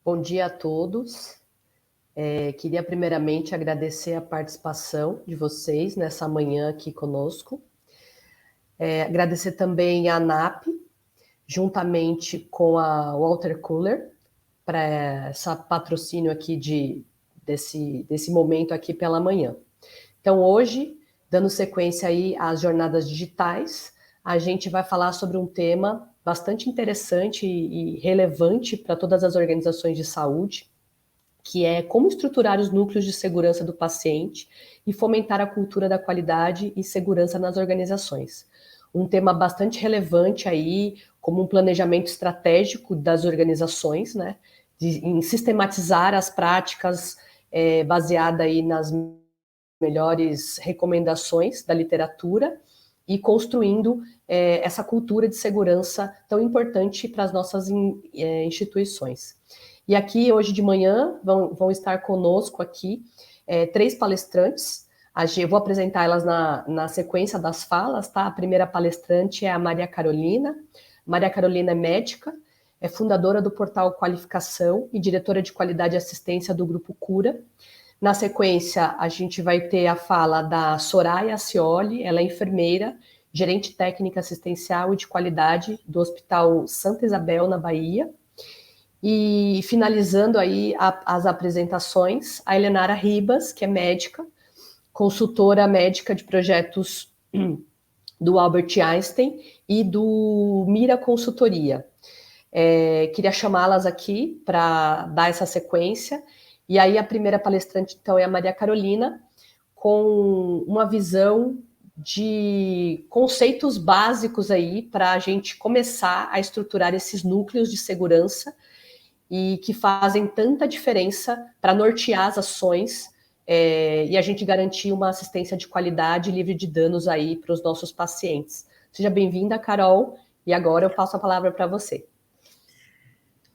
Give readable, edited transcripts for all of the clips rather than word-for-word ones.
Bom dia a todos. Queria primeiramente agradecer a participação de vocês nessa manhã aqui conosco. Agradecer também a ANAP, juntamente com a Water Cooler, para esse patrocínio aqui desse momento aqui pela manhã. Então, hoje, dando sequência aí às jornadas digitais, a gente vai falar sobre um tema bastante interessante e relevante para todas as organizações de saúde, que é como estruturar os núcleos de segurança do paciente e fomentar a cultura da qualidade e segurança nas organizações. Um tema bastante relevante aí, como um planejamento estratégico das organizações, né, em sistematizar as práticas baseada aí nas melhores recomendações da literatura e construindo essa cultura de segurança tão importante para as nossas instituições. E aqui, hoje de manhã, vão estar conosco aqui 3 palestrantes. Eu vou apresentar elas na sequência das falas, tá? A primeira palestrante é a Maria Carolina. Maria Carolina é médica, é fundadora do portal Qualificação e diretora de qualidade e assistência do Grupo Cura. Na sequência, a gente vai ter a fala da Soraya Scioli, ela é enfermeira, gerente técnica assistencial e de qualidade do Hospital Santa Isabel, na Bahia. E finalizando aí as apresentações, a Helenara Ribas, que é médica, consultora médica de projetos do Albert Einstein e do Mira Consultoria. Queria chamá-las aqui para dar essa sequência. E aí a primeira palestrante, então, é a Maria Carolina, com uma visão de conceitos básicos aí para a gente começar a estruturar esses núcleos de segurança e que fazem tanta diferença para nortear as ações e a gente garantir uma assistência de qualidade livre de danos aí para os nossos pacientes. Seja bem-vinda, Carol, e agora eu passo a palavra para você.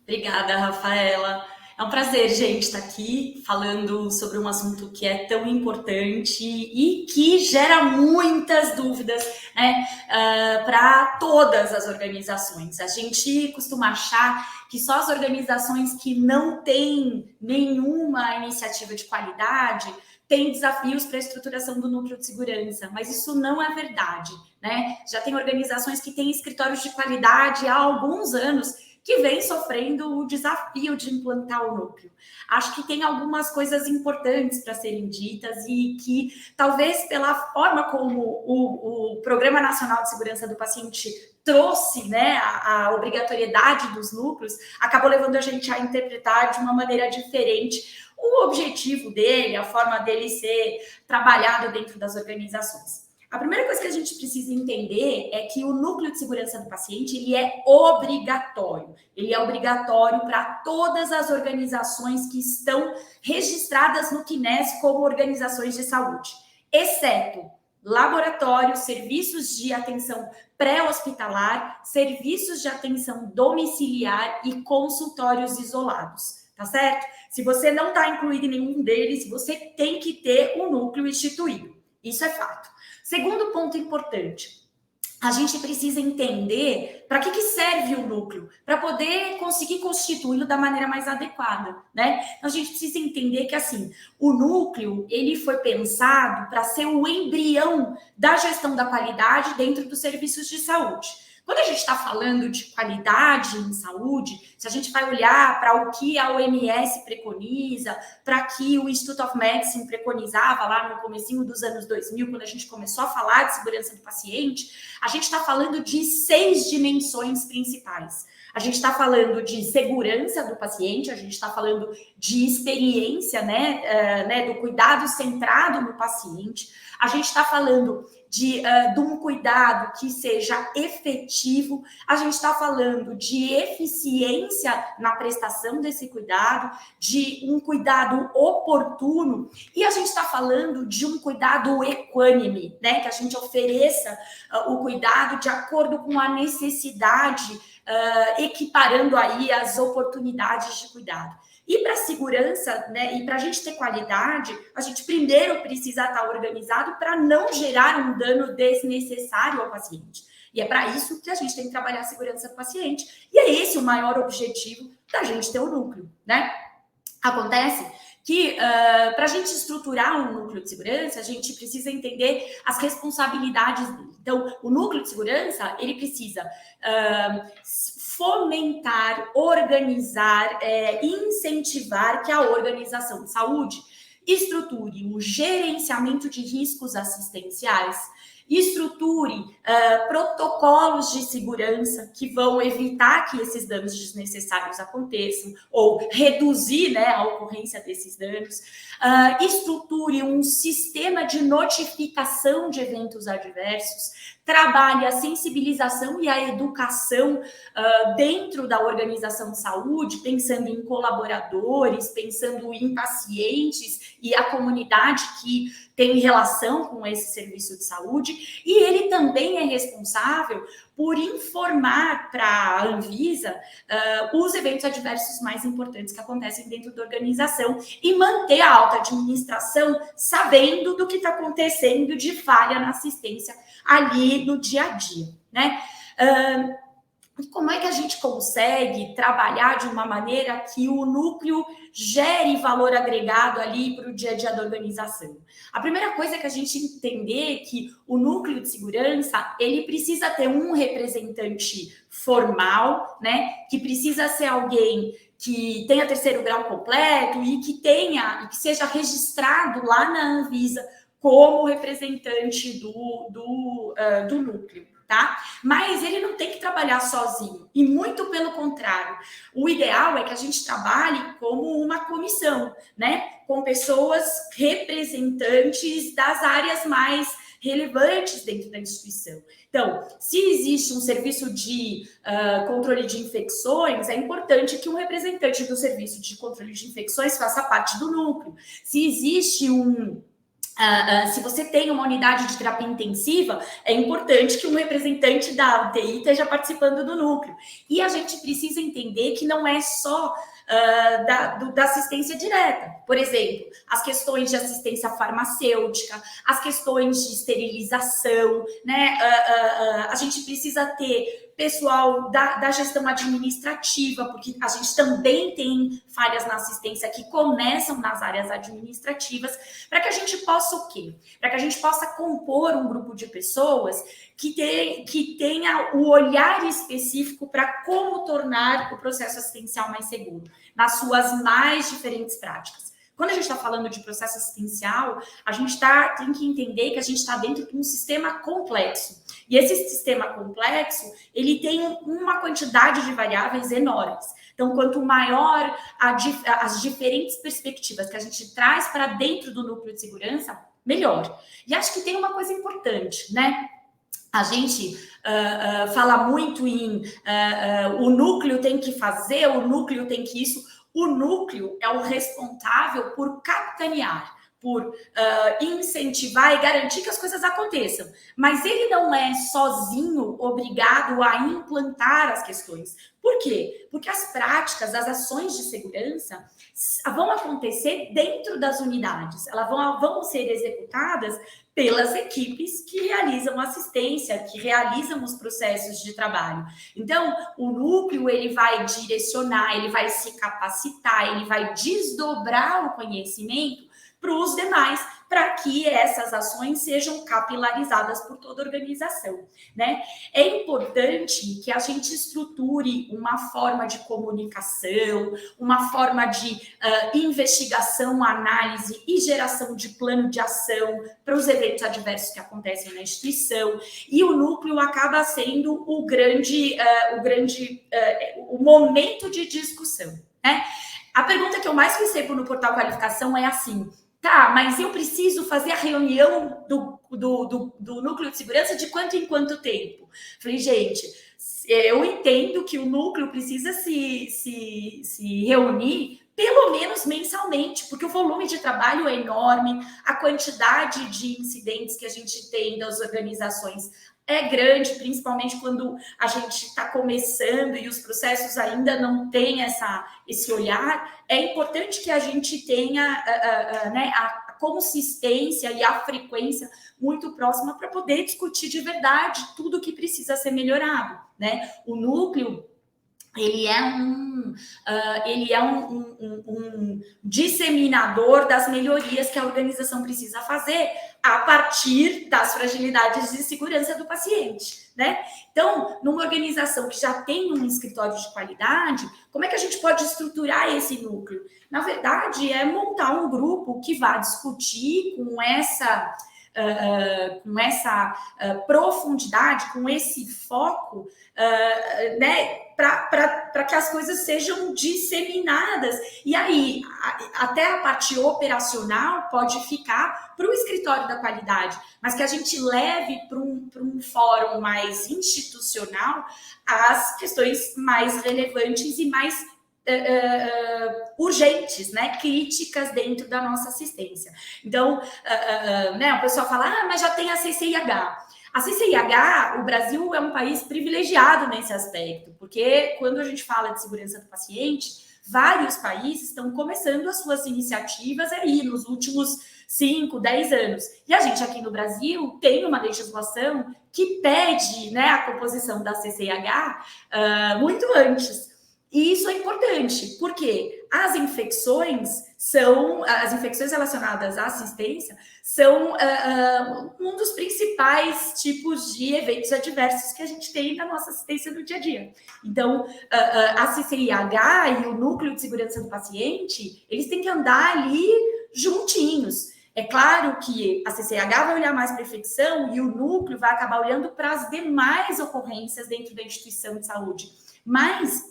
Obrigada, Rafaela. É um prazer, gente, estar aqui falando sobre um assunto que é tão importante e que gera muitas dúvidas, né, para todas as organizações. A gente costuma achar que só as organizações que não têm nenhuma iniciativa de qualidade têm desafios para a estruturação do núcleo de segurança, mas isso não é verdade, né? Já tem organizações que têm escritórios de qualidade há alguns anos que vem sofrendo o desafio de implantar o núcleo. Acho que tem algumas coisas importantes para serem ditas e que, talvez pela forma como o Programa Nacional de Segurança do Paciente trouxe, né, a obrigatoriedade dos núcleos, acabou levando a gente a interpretar de uma maneira diferente o objetivo dele, a forma dele ser trabalhado dentro das organizações. A primeira coisa que a gente precisa entender é que o núcleo de segurança do paciente ele é obrigatório. Ele é obrigatório para todas as organizações que estão registradas no CNES como organizações de saúde, exceto laboratórios, serviços de atenção pré-hospitalar, serviços de atenção domiciliar e consultórios isolados, tá certo? Se você não está incluído em nenhum deles, você tem que ter um núcleo instituído. Isso é fato. Segundo ponto importante, a gente precisa entender para que serve o núcleo, para poder conseguir constituí-lo da maneira mais adequada, né? Então, a gente precisa entender que, assim, o núcleo, ele foi pensado para ser o embrião da gestão da qualidade dentro dos serviços de saúde. Quando a gente está falando de qualidade em saúde, se a gente vai olhar para o que a OMS preconiza, para que o Institute of Medicine preconizava lá no comecinho dos anos 2000, quando a gente começou a falar de segurança do paciente, a gente está falando de 6 dimensões principais. A gente está falando de segurança do paciente, a gente está falando de experiência, né, do cuidado centrado no paciente, a gente está falando de um cuidado que seja efetivo, a gente está falando de eficiência na prestação desse cuidado, de um cuidado oportuno, e a gente está falando de um cuidado equânime, né? Que a gente ofereça o cuidado de acordo com a necessidade, equiparando aí as oportunidades de cuidado. E para segurança, né, e para a gente ter qualidade, a gente primeiro precisa estar organizado para não gerar um dano desnecessário ao paciente. E é para isso que a gente tem que trabalhar a segurança do paciente. E é esse o maior objetivo da gente ter o núcleo, né? Acontece que para a gente estruturar um núcleo de segurança, a gente precisa entender as responsabilidades dele. Então, o núcleo de segurança, ele precisa fomentar, organizar, incentivar que a organização de saúde estruture o gerenciamento de riscos assistenciais, estruture protocolos de segurança que vão evitar que esses danos desnecessários aconteçam ou reduzir, né, a ocorrência desses danos, estruture um sistema de notificação de eventos adversos, trabalhe a sensibilização e a educação dentro da organização de saúde, pensando em colaboradores, pensando em pacientes e a comunidade que tem relação com esse serviço de saúde, e ele também é responsável por informar para a Anvisa os eventos adversos mais importantes que acontecem dentro da organização e manter a alta administração sabendo do que está acontecendo de falha na assistência ali no dia a dia, né? Como é que a gente consegue trabalhar de uma maneira que o núcleo gere valor agregado ali para o dia a dia da organização? A primeira coisa é que a gente entender que o núcleo de segurança, ele precisa ter um representante formal, né? Que precisa ser alguém que tenha terceiro grau completo e que seja registrado lá na Anvisa como representante do núcleo. Tá? Mas ele não tem que trabalhar sozinho, e muito pelo contrário. O ideal é que a gente trabalhe como uma comissão, né? Com pessoas representantes das áreas mais relevantes dentro da instituição. Então, se existe um serviço de controle de infecções, é importante que um representante do serviço de controle de infecções faça parte do núcleo. Se existe se você tem uma unidade de terapia intensiva, é importante que um representante da UTI esteja participando do núcleo. E a gente precisa entender que não é só da assistência direta. Por exemplo, as questões de assistência farmacêutica, as questões de esterilização, né? A gente precisa ter pessoal da gestão administrativa, porque a gente também tem falhas na assistência que começam nas áreas administrativas, para que a gente possa o quê? Para que a gente possa compor um grupo de pessoas que tenha o olhar específico para como tornar o processo assistencial mais seguro, nas suas mais diferentes práticas. Quando a gente está falando de processo assistencial, a gente tem que entender que a gente está dentro de um sistema complexo. E esse sistema complexo, ele tem uma quantidade de variáveis enormes. Então, quanto maior as diferentes perspectivas que a gente traz para dentro do núcleo de segurança, melhor. E acho que tem uma coisa importante, né? A gente fala muito em o núcleo tem que fazer, o núcleo tem que isso. O núcleo é o responsável por capitanear, por incentivar e garantir que as coisas aconteçam. Mas ele não é sozinho obrigado a implantar as questões. Por quê? Porque as práticas, as ações de segurança vão acontecer dentro das unidades. Elas vão ser executadas pelas equipes que realizam assistência, que realizam os processos de trabalho. Então, o núcleo, ele vai direcionar, ele vai se capacitar, ele vai desdobrar o conhecimento para os demais, para que essas ações sejam capilarizadas por toda a organização, né? É importante que a gente estruture uma forma de comunicação, uma forma de investigação, análise e geração de plano de ação para os eventos adversos que acontecem na instituição, e o núcleo acaba sendo o momento de discussão, né? A pergunta que eu mais recebo no portal Qualificação é assim: tá, mas eu preciso fazer a reunião do núcleo de segurança de quanto em quanto tempo? Falei, gente, eu entendo que o núcleo precisa se reunir pelo menos mensalmente, porque o volume de trabalho é enorme, a quantidade de incidentes que a gente tem das organizações é grande, principalmente quando a gente está começando e os processos ainda não têm esse olhar. É importante que a gente tenha né, a consistência e a frequência muito próxima para poder discutir de verdade tudo que precisa ser melhorado, né? O núcleo, ele é um disseminador das melhorias que a organização precisa fazer a partir das fragilidades de segurança do paciente, né? Então, numa organização que já tem um escritório de qualidade, como é que a gente pode estruturar esse núcleo? Na verdade, é montar um grupo que vá discutir com essa profundidade, com esse foco, né, para que as coisas sejam disseminadas. E aí, até a parte operacional pode ficar para o escritório da qualidade, mas que a gente leve para um fórum mais institucional as questões mais relevantes e mais urgentes, né, críticas dentro da nossa assistência. Então, né, o pessoal fala, mas já tem a CCIH. A CCIH, o Brasil é um país privilegiado nesse aspecto, porque quando a gente fala de segurança do paciente, vários países estão começando as suas iniciativas aí nos últimos 5, 10 anos. E a gente aqui no Brasil tem uma legislação que pede, né, a composição da CCIH muito antes. E isso é importante, porque as infecções relacionadas à assistência são um dos principais tipos de eventos adversos que a gente tem na nossa assistência no dia a dia. Então, a CCIH e o Núcleo de Segurança do Paciente, eles têm que andar ali juntinhos. É claro que a CCIH vai olhar mais para a infecção e o núcleo vai acabar olhando para as demais ocorrências dentro da instituição de saúde. Mas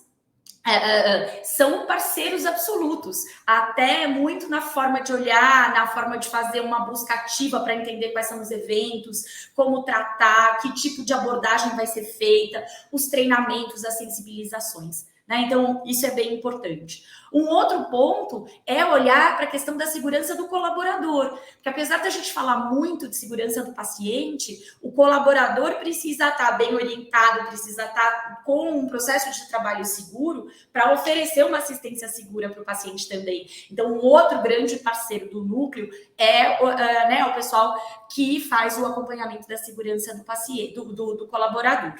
são parceiros absolutos, até muito na forma de olhar, na forma de fazer uma busca ativa para entender quais são os eventos, como tratar, que tipo de abordagem vai ser feita, os treinamentos, as sensibilizações, né? Então, isso é bem importante. Um outro ponto é olhar para a questão da segurança do colaborador, porque apesar da gente falar muito de segurança do paciente, o colaborador precisa estar bem orientado, precisa estar com um processo de trabalho seguro para oferecer uma assistência segura para o paciente também. Então, um outro grande parceiro do núcleo é né, o pessoal que faz o acompanhamento da segurança do paciente, do colaborador.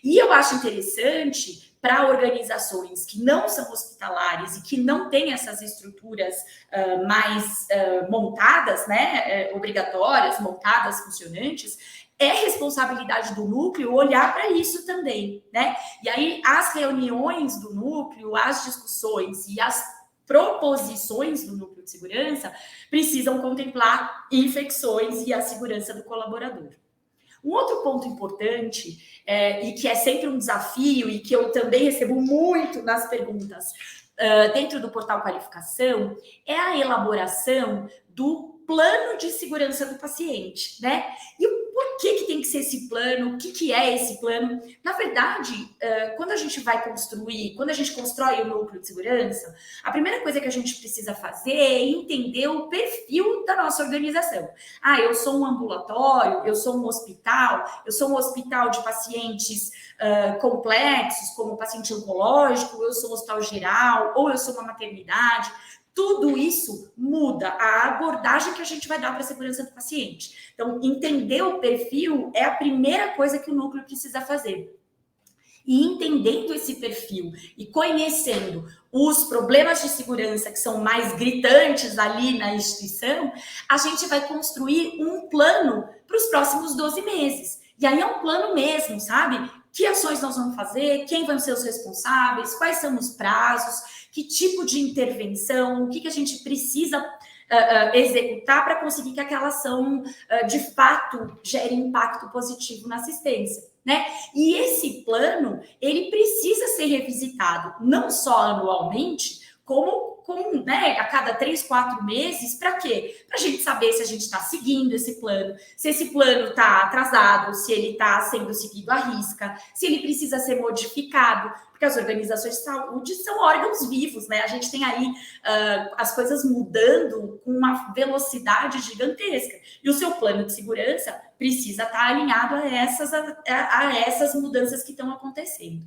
E eu acho interessante para organizações que não são hospitalares e que não têm essas estruturas mais montadas, né, obrigatórias, montadas, funcionantes, é responsabilidade do núcleo olhar para isso também, né? E aí as reuniões do núcleo, as discussões e as proposições do núcleo de segurança precisam contemplar infecções e a segurança do colaborador. Um outro ponto importante, e que é sempre um desafio, e que eu também recebo muito nas perguntas dentro do portal Qualificação, é a elaboração do plano de segurança do paciente, né? E por que tem que ser esse plano? O que é esse plano? Na verdade, quando a gente vai construir, quando a gente constrói o núcleo de segurança, a primeira coisa que a gente precisa fazer é entender o perfil da nossa organização. Eu sou um ambulatório, eu sou um hospital de pacientes complexos, como paciente oncológico, eu sou um hospital geral, ou eu sou uma maternidade. Tudo isso muda a abordagem que a gente vai dar para a segurança do paciente. Então, entender o perfil é a primeira coisa que o núcleo precisa fazer. E entendendo esse perfil e conhecendo os problemas de segurança que são mais gritantes ali na instituição, a gente vai construir um plano para os próximos 12 meses. E aí é um plano mesmo, sabe? Que ações nós vamos fazer, quem vão ser os responsáveis, quais são os prazos, que tipo de intervenção, o que a gente precisa executar para conseguir que aquela ação, de fato, gere impacto positivo na assistência, né? E esse plano, ele precisa ser revisitado, não só anualmente, como né, a cada 3, 4 meses, para quê? Para a gente saber se a gente está seguindo esse plano, se esse plano está atrasado, se ele está sendo seguido à risca, se ele precisa ser modificado, porque as organizações de saúde são órgãos vivos, né? A gente tem aí as coisas mudando com uma velocidade gigantesca. E o seu plano de segurança precisa estar alinhado a essas mudanças que estão acontecendo.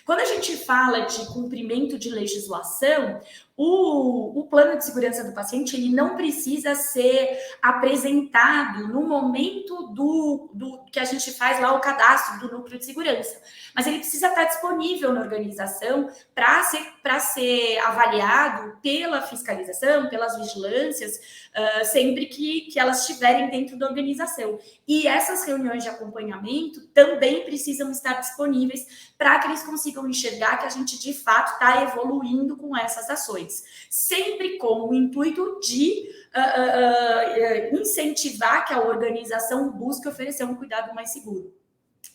Quando a gente fala de cumprimento de legislação, o plano de segurança do paciente ele não precisa ser apresentado no momento do que a gente faz lá o cadastro do núcleo de segurança, mas ele precisa estar disponível na organização para ser avaliado pela fiscalização, pelas vigilâncias, sempre que elas estiverem dentro da organização. E essas reuniões de acompanhamento também precisam estar disponíveis para que eles consigam enxergar que a gente, de fato, está evoluindo com essas ações. Sempre com o intuito de incentivar que a organização busque oferecer um cuidado mais seguro.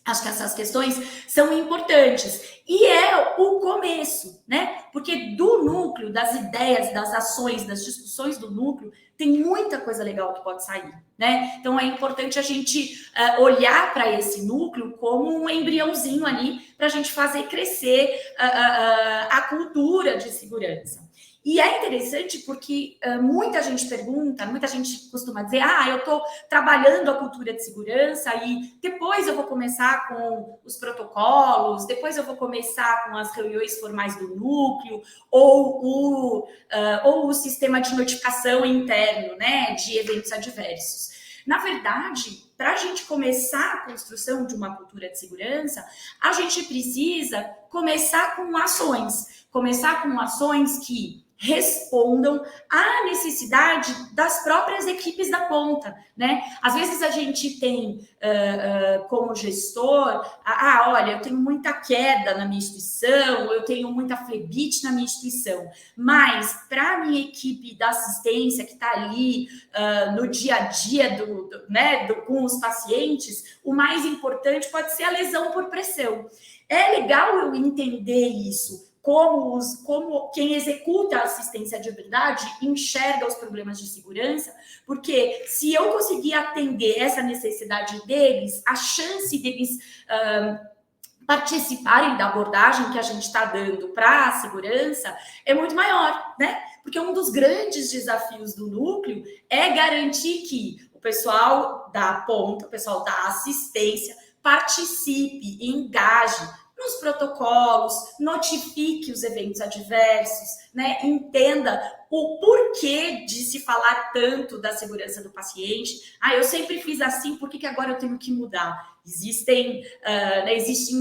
Acho que essas questões são importantes. E é o começo, né? Porque do núcleo, das ideias, das ações, das discussões do núcleo, tem muita coisa legal que pode sair, né? Então é importante a gente olhar para esse núcleo como um embriãozinho ali para a gente fazer crescer a cultura de segurança. E é interessante porque muita gente pergunta, muita gente costuma dizer, eu estou trabalhando a cultura de segurança e depois eu vou começar com os protocolos, depois eu vou começar com as reuniões formais do núcleo ou o sistema de notificação interno, né, de eventos adversos. Na verdade, para a gente começar a construção de uma cultura de segurança, a gente precisa começar com ações que respondam à necessidade das próprias equipes da ponta, né? Às vezes a gente tem como gestor, olha, eu tenho muita queda na minha instituição, eu tenho muita flebite na minha instituição, mas para a minha equipe da assistência que está ali no dia a dia com os pacientes, o mais importante pode ser a lesão por pressão. É legal eu entender isso, como quem executa a assistência de verdade enxerga os problemas de segurança, porque se eu conseguir atender essa necessidade deles, a chance deles participarem da abordagem que a gente está dando para a segurança é muito maior, né? Porque um dos grandes desafios do núcleo é garantir que o pessoal da ponta, o pessoal da assistência, participe, engaje nos protocolos, notifique os eventos adversos, né? Entenda o porquê de se falar tanto da segurança do paciente. Eu sempre fiz assim, por que agora eu tenho que mudar? Existem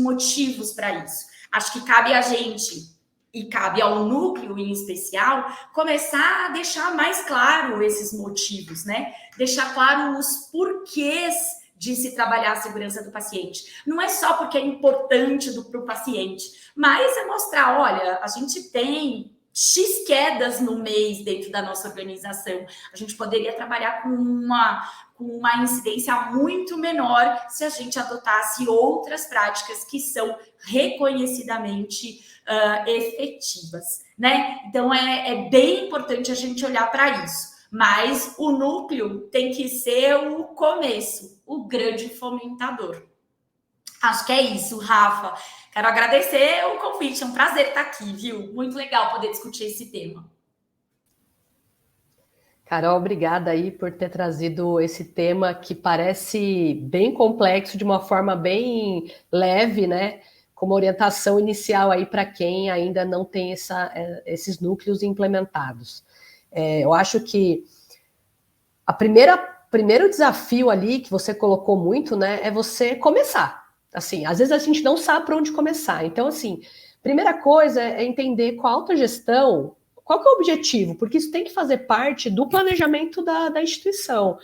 motivos para isso. Acho que cabe a gente, e cabe ao núcleo em especial, começar a deixar mais claro esses motivos, né? Deixar claro os porquês de se trabalhar a segurança do paciente. Não é só porque é importante para o paciente, mas é mostrar, olha, a gente tem X quedas no mês dentro da nossa organização. A gente poderia trabalhar com uma incidência muito menor se a gente adotasse outras práticas que são reconhecidamente efetivas, né? Então, é bem importante a gente olhar para isso. Mas o núcleo tem que ser o começo, o grande fomentador. Acho que é isso, Rafa. Quero agradecer o convite, é um prazer estar aqui, viu? Muito legal poder discutir esse tema. Carol, obrigada aí por ter trazido esse tema que parece bem complexo, de uma forma bem leve, né? Como orientação inicial aí para quem ainda não tem esses núcleos implementados. Eu acho que primeiro desafio ali que você colocou muito, né, é você começar. Assim, às vezes a gente não sabe para onde começar. Então, assim, primeira coisa é entender com a autogestão qual que é o objetivo, porque isso tem que fazer parte do planejamento da instituição,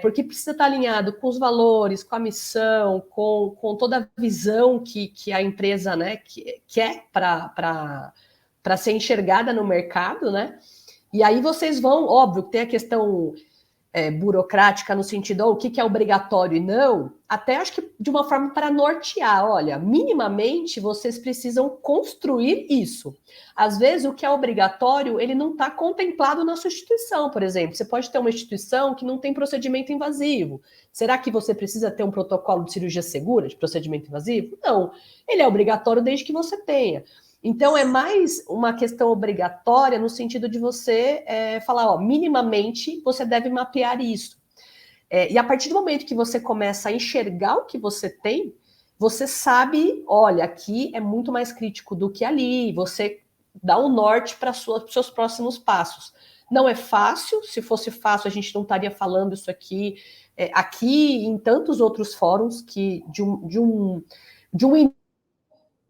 porque precisa estar alinhado com os valores, com a missão, com toda a visão que a empresa, né, quer para ser enxergada no mercado, né? E aí vocês vão, óbvio, tem a questão burocrática no sentido, o que é obrigatório e não, até acho que de uma forma para nortear, olha, minimamente vocês precisam construir isso. Às vezes o que é obrigatório, ele não está contemplado na sua instituição, por exemplo. Você pode ter uma instituição que não tem procedimento invasivo. Será que você precisa ter um protocolo de cirurgia segura, de procedimento invasivo? Não. Ele é obrigatório desde que você tenha. Então, é mais uma questão obrigatória no sentido de você falar, ó, minimamente você deve mapear isso. E a partir do momento que você começa a enxergar o que você tem, você sabe, olha, aqui é muito mais crítico do que ali, você dá um norte para os seus próximos passos. Não é fácil, se fosse fácil a gente não estaria falando isso aqui, aqui em tantos outros fóruns que de um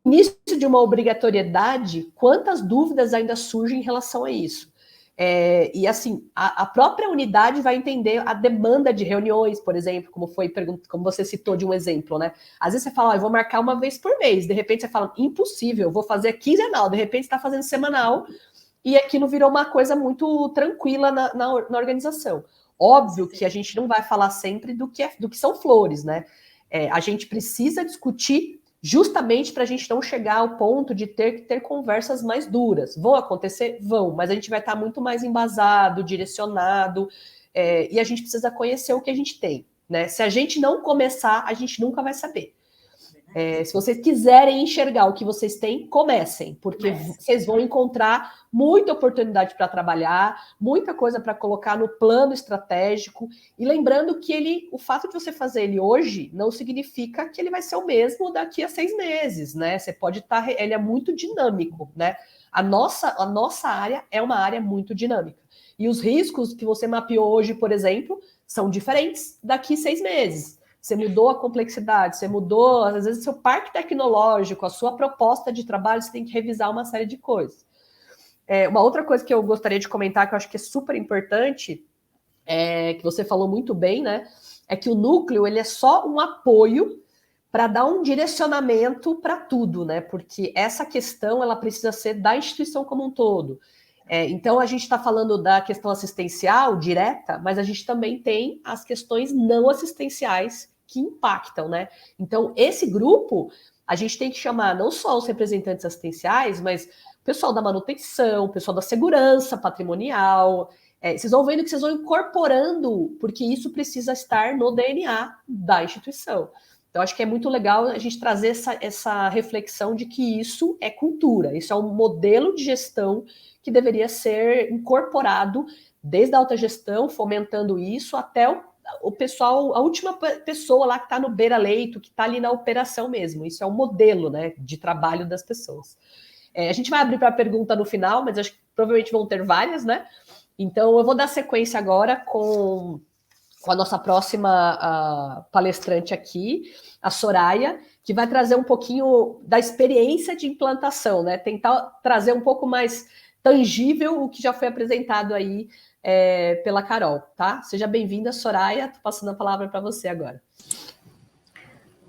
início de uma obrigatoriedade, quantas dúvidas ainda surgem em relação a isso? E assim, a própria unidade vai entender a demanda de reuniões, por exemplo, como você citou de um exemplo, né? Às vezes você fala, eu vou marcar uma vez por mês, de repente você fala, impossível, vou fazer quinzenal, de repente você está fazendo semanal, e aquilo virou uma coisa muito tranquila na organização. Óbvio que a gente não vai falar sempre do que são flores, né? A gente precisa discutir justamente para a gente não chegar ao ponto de ter que ter conversas mais duras. Vão acontecer? Vão, mas a gente vai estar muito mais embasado, direcionado, e a gente precisa conhecer o que a gente tem, né? Se a gente não começar, a gente nunca vai saber. Se vocês quiserem enxergar o que vocês têm, comecem, porque vocês vão encontrar muita oportunidade para trabalhar, muita coisa para colocar no plano estratégico, e lembrando que o fato de você fazer ele hoje não significa que ele vai ser o mesmo daqui a 6 meses, né? Você pode estar, ele é muito dinâmico, né? A nossa área é uma área muito dinâmica. E os riscos que você mapeou hoje, por exemplo, são diferentes daqui a 6 meses. Você mudou a complexidade, você mudou, às vezes, seu parque tecnológico, a sua proposta de trabalho, você tem que revisar uma série de coisas. Uma outra coisa que eu gostaria de comentar, que eu acho que é super importante, que você falou muito bem, né? É que o núcleo, ele é só um apoio para dar um direcionamento para tudo, né? Porque essa questão, ela precisa ser da instituição como um todo. Então, a gente está falando da questão assistencial direta, mas a gente também tem as questões não assistenciais que impactam, né? Então, esse grupo, a gente tem que chamar não só os representantes assistenciais, mas o pessoal da manutenção, o pessoal da segurança patrimonial. Vocês vão vendo que vocês vão incorporando, porque isso precisa estar no DNA da instituição. Então, acho que é muito legal a gente trazer essa reflexão de que isso é cultura, isso é um modelo de gestão que deveria ser incorporado desde a alta gestão, fomentando isso, até o pessoal, a última pessoa lá que está no beira-leito, que está ali na operação mesmo. Isso é um modelo, né, de trabalho das pessoas. A gente vai abrir para a pergunta no final, mas acho que provavelmente vão ter várias, né? Então, eu vou dar sequência agora com a nossa próxima palestrante aqui, a Soraya, que vai trazer um pouquinho da experiência de implantação, né? Tentar trazer um pouco mais tangível o que já foi apresentado aí pela Carol, tá? Seja bem-vinda, Soraya. Estou passando a palavra para você agora.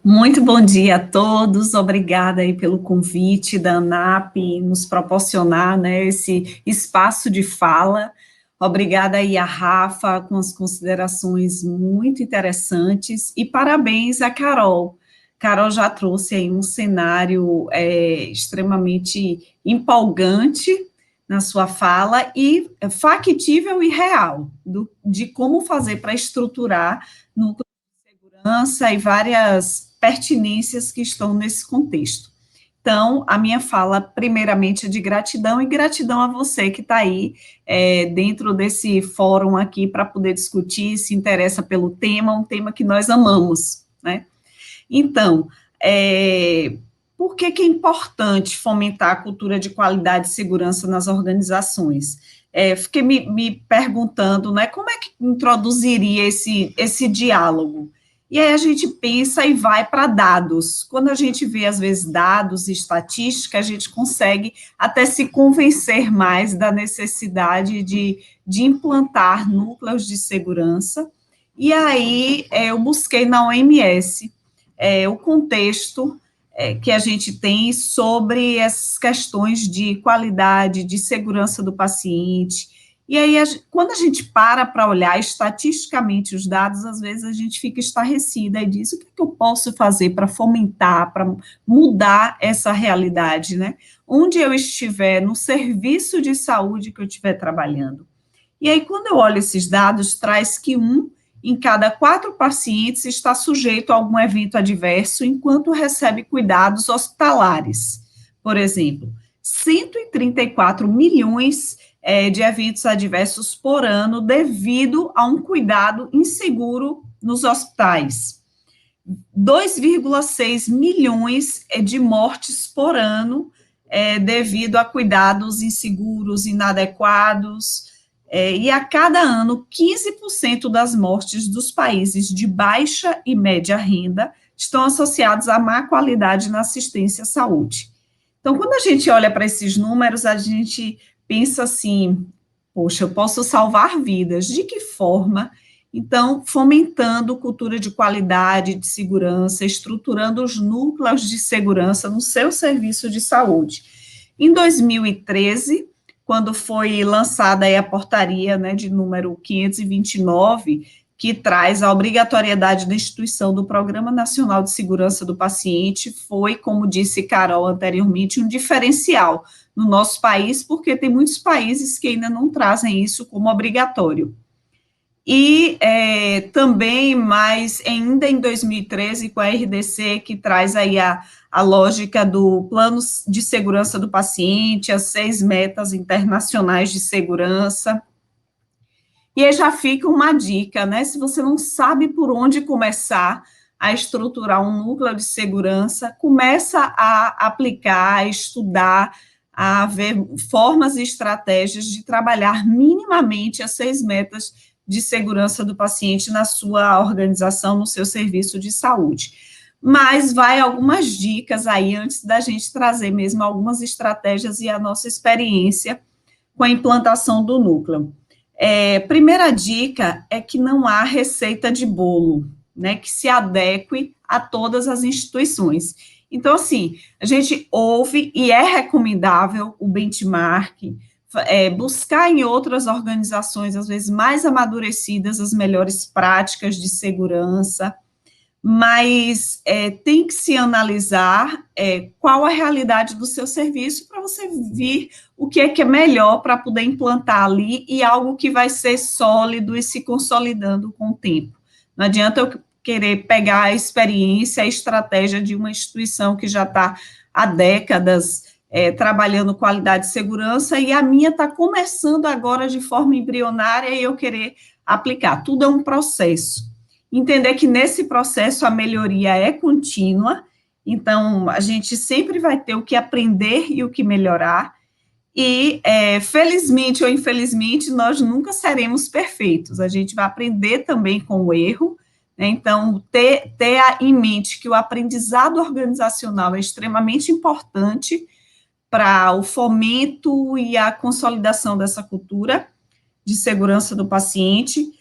Muito bom dia a todos, obrigada aí pelo convite da ANAP, nos proporcionar, né, esse espaço de fala. Obrigada aí a Rafa, com as considerações muito interessantes, e parabéns a Carol. Carol já trouxe aí um cenário extremamente empolgante na sua fala, e factível e real, de como fazer para estruturar núcleo de segurança e várias pertinências que estão nesse contexto. Então, a minha fala, primeiramente, é de gratidão, e gratidão a você que está aí dentro desse fórum aqui para poder discutir, se interessa pelo tema, um tema que nós amamos, né? Então, por que é importante fomentar a cultura de qualidade e segurança nas organizações? Fiquei me perguntando, né, como é que introduziria esse diálogo? E aí a gente pensa e vai para dados. Quando a gente vê, às vezes, dados e estatística, a gente consegue até se convencer mais da necessidade de implantar núcleos de segurança. E aí eu busquei na OMS o contexto que a gente tem sobre essas questões de qualidade, de segurança do paciente, E aí, quando a gente para olhar estatisticamente os dados, às vezes a gente fica estarrecida e diz, o que eu posso fazer para fomentar, para mudar essa realidade, né? Onde eu estiver, no serviço de saúde que eu estiver trabalhando. E aí, quando eu olho esses dados, traz que 1 em cada 4 pacientes está sujeito a algum evento adverso enquanto recebe cuidados hospitalares. Por exemplo, 134 milhões de eventos adversos por ano devido a um cuidado inseguro nos hospitais. 2,6 milhões de mortes por ano devido a cuidados inseguros, inadequados, e a cada ano, 15% das mortes dos países de baixa e média renda estão associados à má qualidade na assistência à saúde. Então, quando a gente olha para esses números, a gente pensa assim, poxa, eu posso salvar vidas, de que forma? Então, fomentando cultura de qualidade, de segurança, estruturando os núcleos de segurança no seu serviço de saúde. Em 2013, quando foi lançada a portaria, né, de número 529, que traz a obrigatoriedade da instituição do Programa Nacional de Segurança do Paciente, foi, como disse Carol anteriormente, um diferencial no nosso país, porque tem muitos países que ainda não trazem isso como obrigatório. E também, mas ainda em 2013, com a RDC, que traz aí a lógica do Plano de Segurança do Paciente, as 6 metas internacionais de segurança. E aí já fica uma dica, né? Se você não sabe por onde começar a estruturar um núcleo de segurança, começa a aplicar, a estudar, a ver formas e estratégias de trabalhar minimamente as 6 metas de segurança do paciente na sua organização, no seu serviço de saúde. Mas vai algumas dicas aí, antes da gente trazer mesmo algumas estratégias e a nossa experiência com a implantação do núcleo. Primeira dica é que não há receita de bolo, né, que se adeque a todas as instituições. Então, assim, a gente ouve e é recomendável o benchmark, buscar em outras organizações, às vezes mais amadurecidas, as melhores práticas de segurança, mas tem que se analisar qual a realidade do seu serviço para você ver o que é melhor para poder implantar ali e algo que vai ser sólido e se consolidando com o tempo. Não adianta eu querer pegar a experiência, a estratégia de uma instituição que já está há décadas trabalhando qualidade e segurança e a minha está começando agora de forma embrionária e eu querer aplicar. Tudo é um processo. Entender que nesse processo a melhoria é contínua, então a gente sempre vai ter o que aprender e o que melhorar, e felizmente ou infelizmente nós nunca seremos perfeitos, a gente vai aprender também com o erro, né? Então ter em mente que o aprendizado organizacional é extremamente importante para o fomento e a consolidação dessa cultura de segurança do paciente.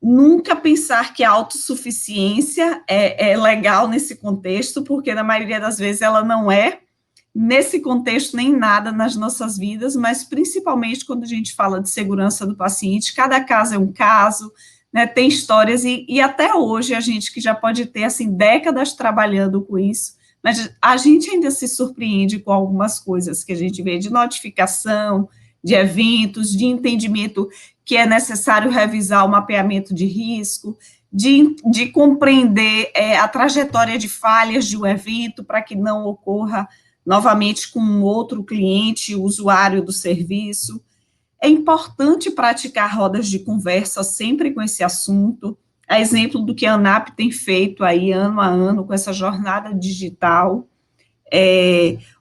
Nunca pensar que a autossuficiência é legal nesse contexto, porque na maioria das vezes ela não é, nesse contexto nem nada nas nossas vidas, mas principalmente quando a gente fala de segurança do paciente, cada caso é um caso, né, tem histórias, e até hoje a gente que já pode ter, assim, décadas trabalhando com isso, mas a gente ainda se surpreende com algumas coisas que a gente vê de notificação, de eventos, de entendimento que é necessário revisar o mapeamento de risco, de compreender a trajetória de falhas de um evento para que não ocorra novamente com um outro cliente, usuário do serviço. É importante praticar rodas de conversa sempre com esse assunto, a exemplo do que a ANAP tem feito aí ano a ano com essa jornada digital.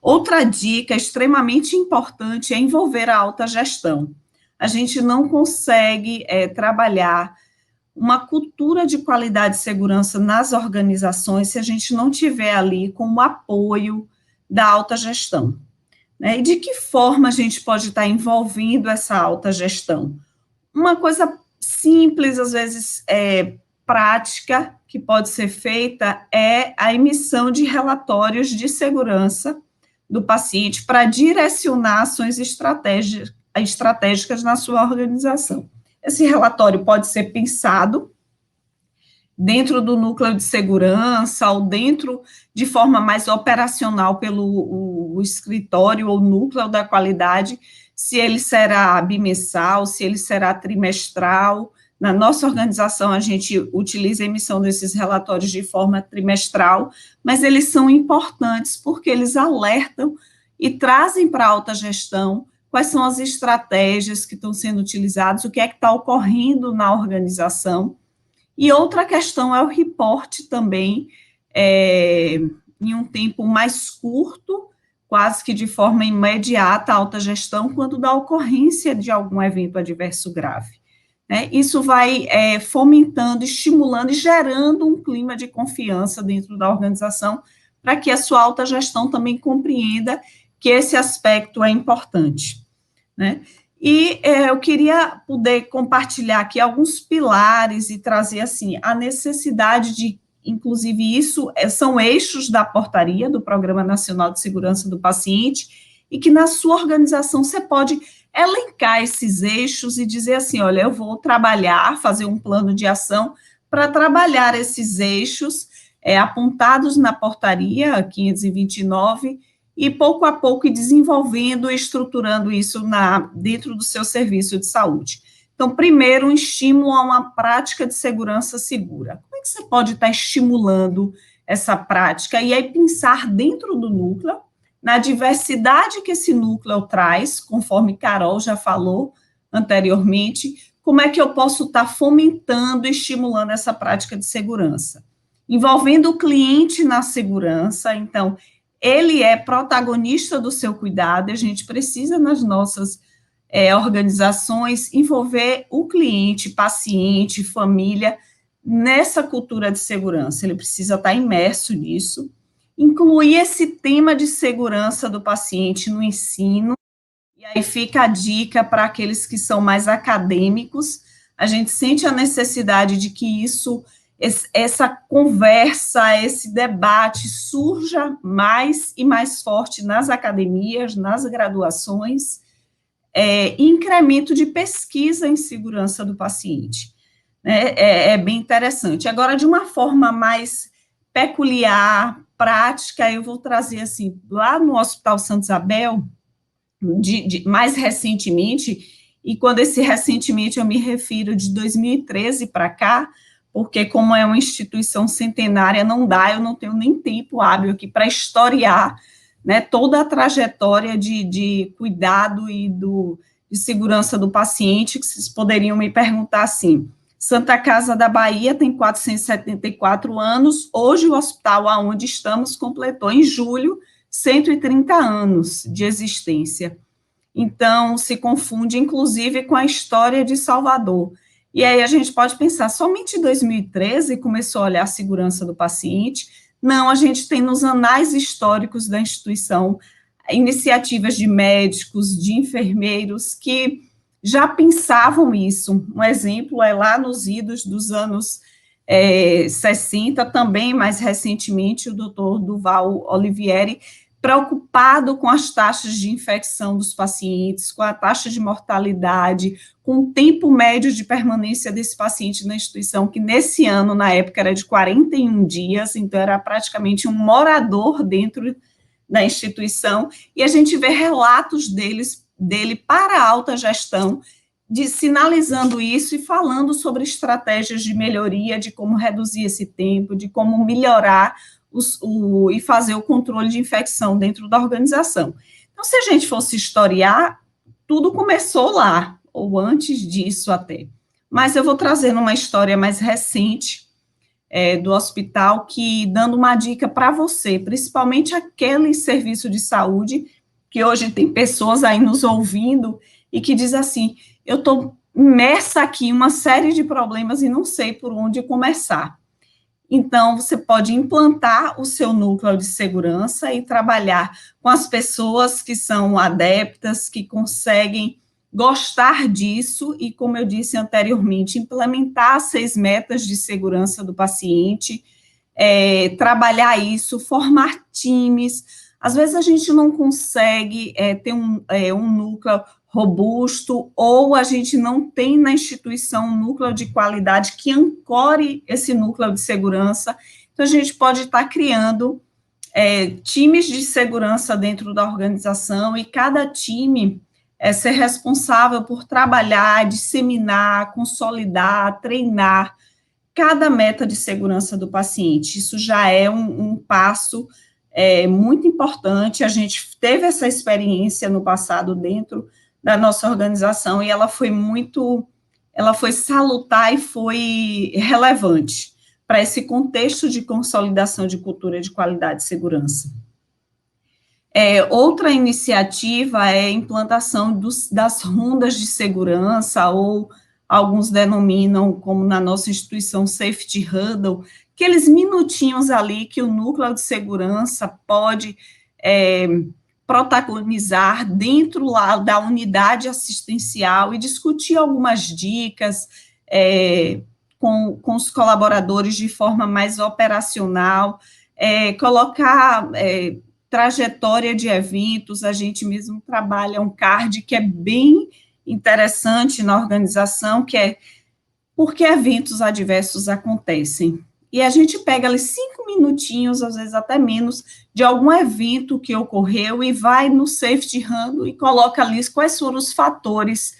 Outra dica extremamente importante é envolver a alta gestão. A gente não consegue trabalhar uma cultura de qualidade e segurança nas organizações se a gente não tiver ali como apoio da alta gestão, né? E de que forma a gente pode estar envolvendo essa alta gestão? Uma coisa simples, às vezes prática, que pode ser feita é a emissão de relatórios de segurança do paciente para direcionar ações estratégicas na sua organização. Esse relatório pode ser pensado dentro do núcleo de segurança ou dentro de forma mais operacional pelo o escritório ou núcleo da qualidade, se ele será bimestral, se ele será trimestral. Na nossa organização, a gente utiliza a emissão desses relatórios de forma trimestral, mas eles são importantes porque eles alertam e trazem para a alta gestão quais são as estratégias que estão sendo utilizadas, o que é que está ocorrendo na organização. E outra questão é o reporte também, em um tempo mais curto, quase que de forma imediata, à alta gestão, quando da ocorrência de algum evento adverso grave. Né? Isso vai fomentando, estimulando e gerando um clima de confiança dentro da organização, para que a sua alta gestão também compreenda que esse aspecto é importante. Né? E eu queria poder compartilhar aqui alguns pilares e trazer, assim, a necessidade de, inclusive isso, são eixos da portaria do Programa Nacional de Segurança do Paciente, e que na sua organização você pode elencar esses eixos e dizer assim, olha, eu vou trabalhar, fazer um plano de ação para trabalhar esses eixos apontados na portaria 529, e pouco a pouco ir desenvolvendo e estruturando isso dentro do seu serviço de saúde. Então, primeiro, um estímulo a uma prática de segurança segura. Como é que você pode estar estimulando essa prática? E aí pensar dentro do núcleo, na diversidade que esse núcleo traz, conforme Carol já falou anteriormente, como é que eu posso estar fomentando e estimulando essa prática de segurança? Envolvendo o cliente na segurança, então, ele é protagonista do seu cuidado, e a gente precisa, nas nossas organizações, envolver o cliente, paciente, família, nessa cultura de segurança. Ele precisa estar imerso nisso, incluir esse tema de segurança do paciente no ensino, e aí fica a dica para aqueles que são mais acadêmicos, a gente sente a necessidade de que isso, essa conversa, esse debate surja mais e mais forte nas academias, nas graduações, incremento de pesquisa em segurança do paciente. É bem interessante. Agora, de uma forma mais peculiar, prática, eu vou trazer, assim, lá no Hospital Santa Isabel, mais recentemente, e quando esse recentemente eu me refiro de 2013 para cá, porque como é uma instituição centenária, eu não tenho nem tempo hábil aqui para historiar, né, toda a trajetória de cuidado e de segurança do paciente, que vocês poderiam me perguntar assim, Santa Casa da Bahia tem 474 anos, hoje o hospital onde estamos completou em julho 130 anos de existência. Então, se confunde, inclusive, com a história de Salvador. E aí a gente pode pensar, somente em 2013 começou a olhar a segurança do paciente? Não, a gente tem nos anais históricos da instituição iniciativas de médicos, de enfermeiros que já pensavam isso. Um exemplo é lá nos idos dos anos 60, também mais recentemente, o doutor Duval Olivieri, preocupado com as taxas de infecção dos pacientes, com a taxa de mortalidade, com o tempo médio de permanência desse paciente na instituição, que nesse ano, na época, era de 41 dias, então era praticamente um morador dentro da instituição, e a gente vê relatos dele para a alta gestão, sinalizando isso e falando sobre estratégias de melhoria, de como reduzir esse tempo, de como melhorar e fazer o controle de infecção dentro da organização. Então, se a gente fosse historiar, tudo começou lá, ou antes disso até. Mas eu vou trazer uma história mais recente do hospital, que dando uma dica para você, principalmente aquele serviço de saúde, que hoje tem pessoas aí nos ouvindo, e que diz assim, eu estou imersa aqui em uma série de problemas e não sei por onde começar. Então, você pode implantar o seu núcleo de segurança e trabalhar com as pessoas que são adeptas, que conseguem gostar disso e, como eu disse anteriormente, implementar as 6 metas de segurança do paciente, trabalhar isso, formar times. Às vezes a gente não consegue ter um núcleo robusto, ou a gente não tem na instituição um núcleo de qualidade que ancore esse núcleo de segurança. Então, a gente pode estar criando times de segurança dentro da organização, e cada time ser responsável por trabalhar, disseminar, consolidar, treinar cada meta de segurança do paciente. Isso já é um passo muito importante. A gente teve essa experiência no passado dentro da nossa organização, e ela foi salutar e foi relevante para esse contexto de consolidação de cultura de qualidade e segurança. Outra iniciativa é a implantação das rondas de segurança, ou alguns denominam, como na nossa instituição, safety huddle, aqueles minutinhos ali que o núcleo de segurança pode protagonizar dentro lá da unidade assistencial e discutir algumas dicas com os colaboradores de forma mais operacional, colocar trajetória de eventos. A gente mesmo trabalha um card que é bem interessante na organização, que é por que eventos adversos acontecem. E a gente pega ali 5 minutinhos, às vezes até menos, de algum evento que ocorreu e vai no safety huddle e coloca ali quais foram os fatores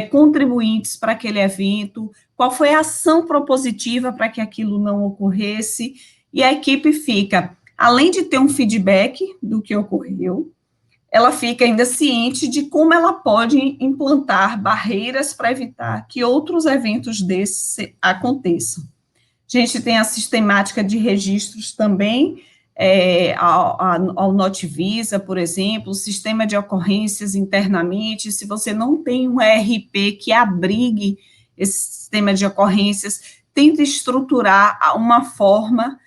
contribuintes para aquele evento, qual foi a ação propositiva para que aquilo não ocorresse, e a equipe fica, além de ter um feedback do que ocorreu, ela fica ainda ciente de como ela pode implantar barreiras para evitar que outros eventos desses aconteçam. A gente tem a sistemática de registros também, ao Notivisa, por exemplo, o sistema de ocorrências internamente. Se você não tem um ERP que abrigue esse sistema de ocorrências, tenta estruturar uma forma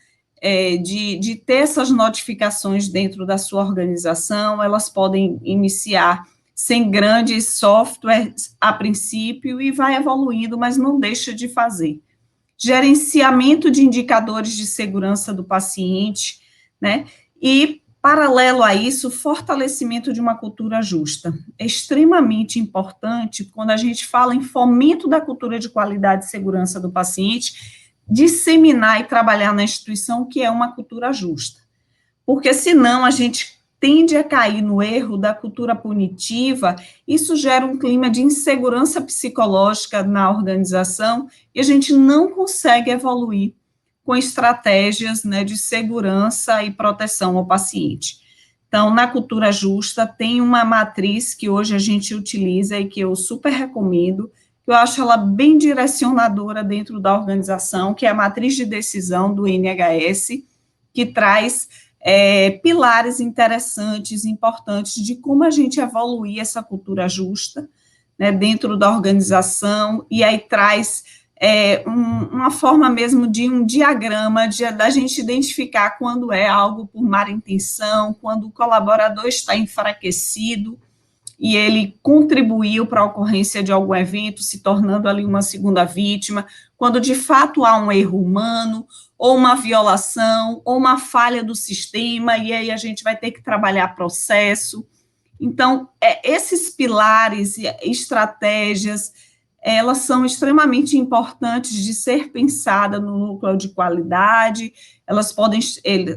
de ter essas notificações dentro da sua organização. Elas podem iniciar sem grandes softwares a princípio e vai evoluindo, mas não deixa de fazer. Gerenciamento de indicadores de segurança do paciente, né? E, paralelo a isso, fortalecimento de uma cultura justa. É extremamente importante, quando a gente fala em fomento da cultura de qualidade e segurança do paciente, disseminar e trabalhar na instituição que é uma cultura justa. Porque, senão, a gente tende a cair no erro da cultura punitiva. Isso gera um clima de insegurança psicológica na organização, e a gente não consegue evoluir com estratégias, né, de segurança e proteção ao paciente. Então, na cultura justa, tem uma matriz que hoje a gente utiliza e que eu super recomendo, que eu acho ela bem direcionadora dentro da organização, que é a matriz de decisão do NHS, que traz pilares interessantes, importantes, de como a gente evoluir essa cultura justa, né, dentro da organização, e aí traz uma forma mesmo de um diagrama da gente identificar quando é algo por má intenção, quando o colaborador está enfraquecido e ele contribuiu para a ocorrência de algum evento, se tornando ali uma segunda vítima, quando de fato há um erro humano, ou uma violação, ou uma falha do sistema, e aí a gente vai ter que trabalhar processo. Então, esses pilares e estratégias, elas são extremamente importantes de ser pensada no núcleo de qualidade. Elas podem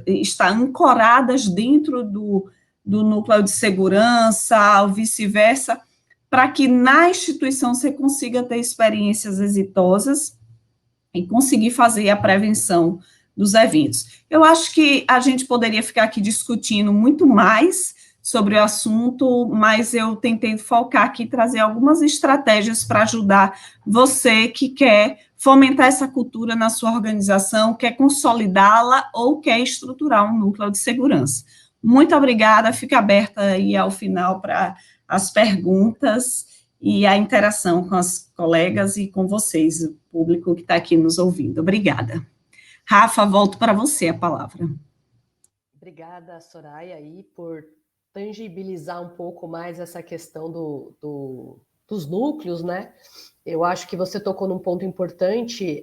estar ancoradas dentro do núcleo de segurança, ou vice-versa, para que na instituição você consiga ter experiências exitosas e conseguir fazer a prevenção dos eventos. Eu acho que a gente poderia ficar aqui discutindo muito mais sobre o assunto, mas eu tentei focar aqui, trazer algumas estratégias para ajudar você que quer fomentar essa cultura na sua organização, quer consolidá-la ou quer estruturar um núcleo de segurança. Muito obrigada, fica aberta aí ao final para as perguntas e a interação com as colegas e com vocês, o público que está aqui nos ouvindo. Obrigada. Rafa, volto para você a palavra. Obrigada, Soraya, aí, por tangibilizar um pouco mais essa questão dos núcleos, né? Eu acho que você tocou num ponto importante,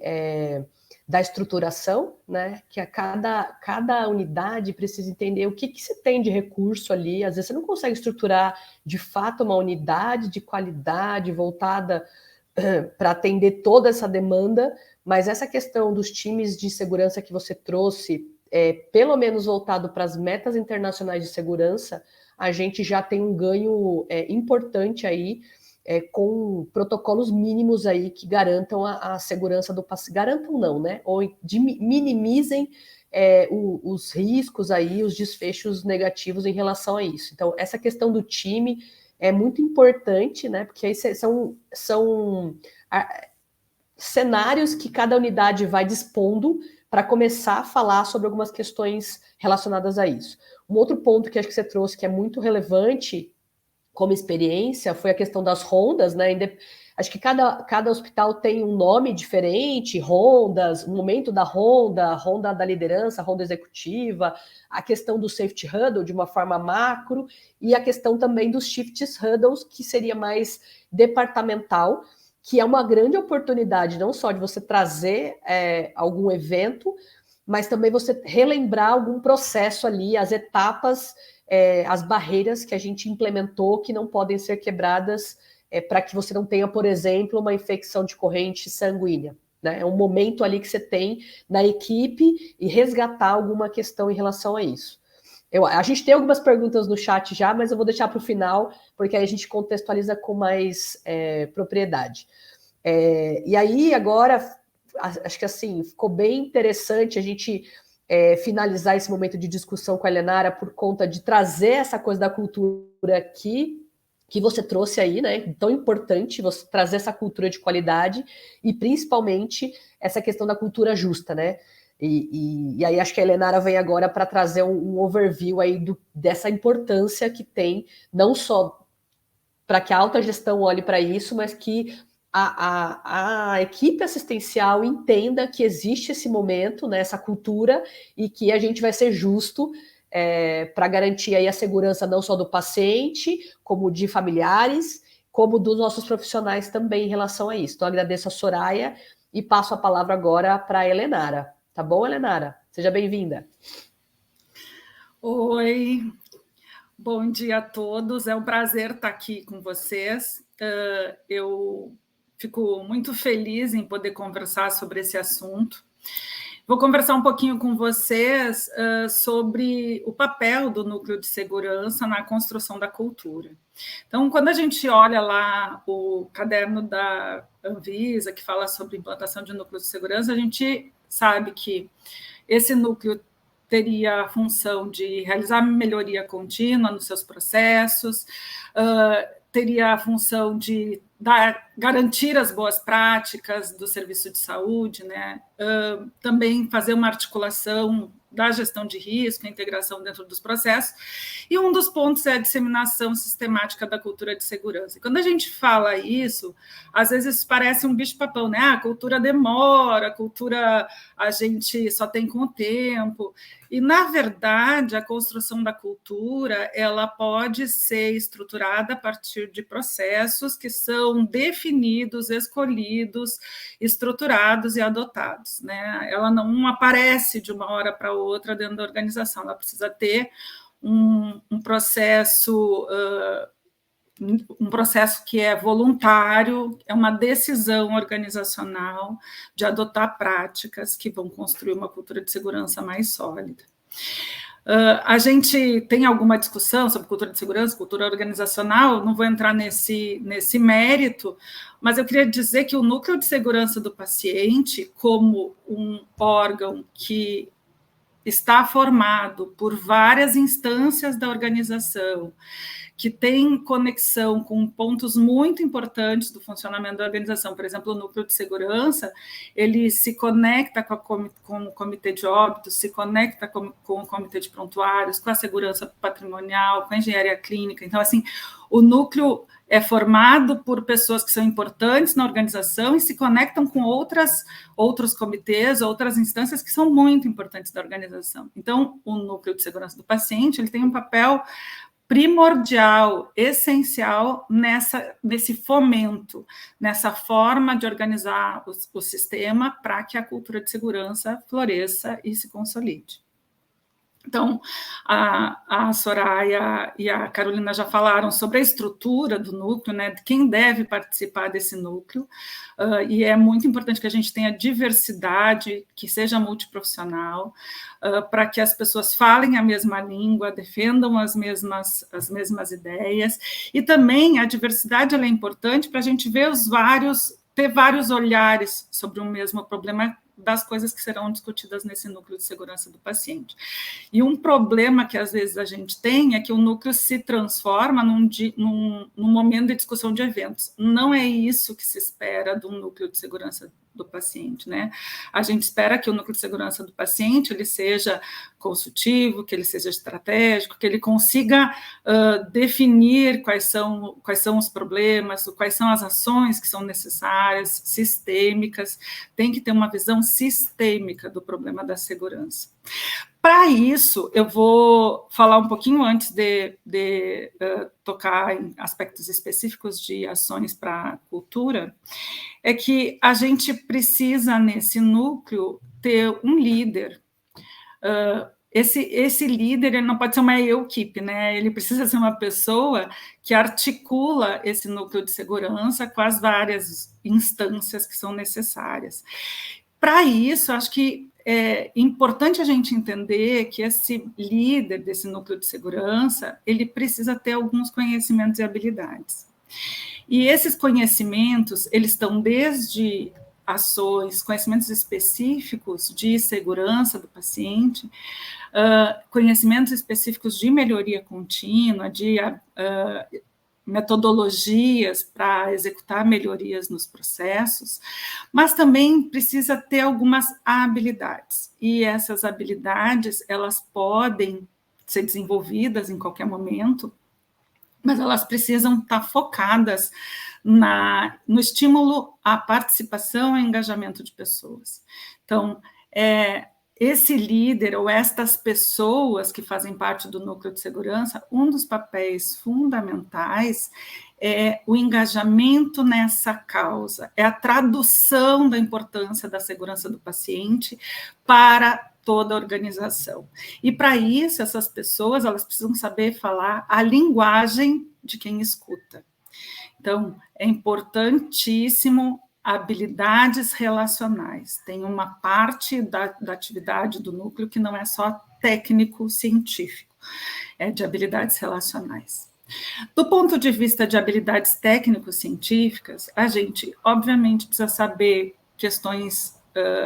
da estruturação, né? Que cada unidade precisa entender o que você tem de recurso ali. Às vezes você não consegue estruturar de fato uma unidade de qualidade voltada para atender toda essa demanda, mas essa questão dos times de segurança que você trouxe, pelo menos voltado para as metas internacionais de segurança, a gente já tem um ganho importante aí, com protocolos mínimos aí que garantam a segurança do paciente. Garantam não, né? Ou minimizem os riscos aí, os desfechos negativos em relação a isso. Então, essa questão do time é muito importante, né? Porque aí são cenários que cada unidade vai dispondo para começar a falar sobre algumas questões relacionadas a isso. Um outro ponto que acho que você trouxe que é muito relevante como experiência foi a questão das rondas, né? Acho que cada hospital tem um nome diferente, rondas, o momento da ronda da liderança, ronda executiva, a questão do safety huddle de uma forma macro, e a questão também dos shifts huddles, que seria mais departamental, que é uma grande oportunidade, não só de você trazer algum evento, mas também você relembrar algum processo ali, as etapas, as barreiras que a gente implementou que não podem ser quebradas para que você não tenha, por exemplo, uma infecção de corrente sanguínea. Né? É um momento ali que você tem na equipe e resgatar alguma questão em relação a isso. A gente tem algumas perguntas no chat já, mas eu vou deixar para o final, porque aí a gente contextualiza com mais propriedade. E aí, agora, acho que assim, ficou bem interessante a gente finalizar esse momento de discussão com a Helenara por conta de trazer essa coisa da cultura que você trouxe aí, né? Tão importante você trazer essa cultura de qualidade e principalmente essa questão da cultura justa, né? E aí acho que a Helenara vem agora para trazer um overview aí dessa importância que tem, não só para que a alta gestão olhe para isso, mas que a equipe assistencial entenda que existe esse momento, né, essa cultura, e que a gente vai ser justo para garantir aí a segurança não só do paciente, como de familiares, como dos nossos profissionais também em relação a isso. Então, agradeço a Soraya e passo a palavra agora para a Helenara. Tá bom, Helenara? Seja bem-vinda. Oi, bom dia a todos. É um prazer estar aqui com vocês. Eu fico muito feliz em poder conversar sobre esse assunto. Vou conversar um pouquinho com vocês sobre o papel do núcleo de segurança na construção da cultura. Então, quando a gente olha lá o caderno da Anvisa, que fala sobre implantação de núcleo de segurança, a gente sabe que esse núcleo teria a função de realizar melhoria contínua nos seus processos, teria a função de garantir as boas práticas do serviço de saúde, né? Também fazer uma articulação da gestão de risco, a integração dentro dos processos, e um dos pontos é a disseminação sistemática da cultura de segurança. E quando a gente fala isso, às vezes parece um bicho-papão, né? A cultura demora, a cultura a gente só tem com o tempo, e, na verdade, a construção da cultura ela pode ser estruturada a partir de processos que são definidos, escolhidos, estruturados e adotados, né? Ela não aparece de uma hora para outra dentro da organização, ela precisa ter um processo que é voluntário, é uma decisão organizacional de adotar práticas que vão construir uma cultura de segurança mais sólida. A gente tem alguma discussão sobre cultura de segurança, cultura organizacional, não vou entrar nesse mérito, mas eu queria dizer que o núcleo de segurança do paciente, como um órgão que está formado por várias instâncias da organização, que tem conexão com pontos muito importantes do funcionamento da organização. Por exemplo, o núcleo de segurança, ele se conecta com o comitê de óbitos, se conecta com o comitê de prontuários, com a segurança patrimonial, com a engenharia clínica. Então, assim, o núcleo é formado por pessoas que são importantes na organização e se conectam com outros comitês, outras instâncias que são muito importantes da organização. Então, o núcleo de segurança do paciente ele tem um papel primordial, essencial nesse fomento, nessa forma de organizar o sistema para que a cultura de segurança floresça e se consolide. Então, a Soraya e a Carolina já falaram sobre a estrutura do núcleo, né, de quem deve participar desse núcleo, e é muito importante que a gente tenha diversidade, que seja multiprofissional, para que as pessoas falem a mesma língua, defendam as mesmas ideias, e também a diversidade ela é importante para a gente ver ter vários olhares sobre o mesmo problema das coisas que serão discutidas nesse núcleo de segurança do paciente. E um problema que às vezes a gente tem é que o núcleo se transforma num momento de discussão de eventos. Não é isso que se espera do núcleo de segurança do paciente, né? A gente espera que o núcleo de segurança do paciente ele seja consultivo, que ele seja estratégico, que ele consiga definir quais são os problemas, quais são as ações que são necessárias, sistêmicas, tem que ter uma visão sistêmica do problema da segurança. Para isso, eu vou falar um pouquinho antes de tocar em aspectos específicos de ações para a cultura, é que a gente precisa, nesse núcleo, ter um líder. Esse líder ele não pode ser uma equipe, né? Ele precisa ser uma pessoa que articula esse núcleo de segurança com as várias instâncias que são necessárias. Para isso, acho que é importante a gente entender que esse líder desse núcleo de segurança, ele precisa ter alguns conhecimentos e habilidades. E esses conhecimentos, eles estão desde ações, conhecimentos específicos de segurança do paciente, conhecimentos específicos de melhoria contínua, de metodologias para executar melhorias nos processos, mas também precisa ter algumas habilidades. E essas habilidades, elas podem ser desenvolvidas em qualquer momento, mas elas precisam estar focadas no estímulo à participação e engajamento de pessoas. Então, esse líder ou estas pessoas que fazem parte do núcleo de segurança, um dos papéis fundamentais é o engajamento nessa causa, é a tradução da importância da segurança do paciente para toda a organização. E para isso, essas pessoas elas precisam saber falar a linguagem de quem escuta. Então, é importantíssimo habilidades relacionais. Tem uma parte da atividade do núcleo que não é só técnico-científico, é de habilidades relacionais. Do ponto de vista de habilidades técnico-científicas, a gente, obviamente, precisa saber questões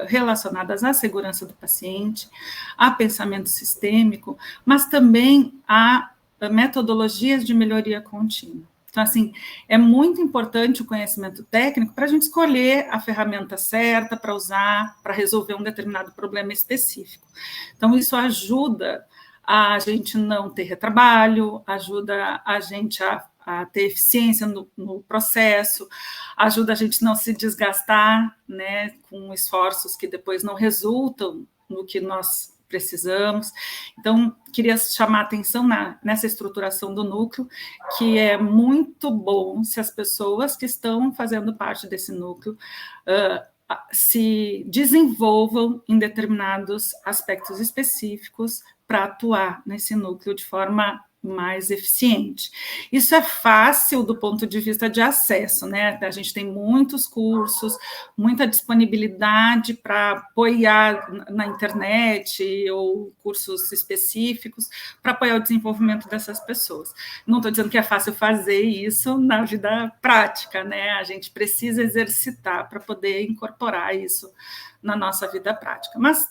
relacionadas à segurança do paciente, a pensamento sistêmico, mas também a metodologias de melhoria contínua. Então, assim, é muito importante o conhecimento técnico para a gente escolher a ferramenta certa para usar, para resolver um determinado problema específico. Então, isso ajuda a gente não ter retrabalho, ajuda a gente a ter eficiência no processo, ajuda a gente não se desgastar, né, com esforços que depois não resultam no que nós precisamos. Então, queria chamar a atenção nessa estruturação do núcleo, que é muito bom se as pessoas que estão fazendo parte desse núcleo se desenvolvam em determinados aspectos específicos para atuar nesse núcleo de forma mais eficiente. Isso é fácil do ponto de vista de acesso, né? A gente tem muitos cursos, muita disponibilidade para apoiar na internet ou cursos específicos para apoiar o desenvolvimento dessas pessoas. Não estou dizendo que é fácil fazer isso na vida prática, né? A gente precisa exercitar para poder incorporar isso na nossa vida prática. Mas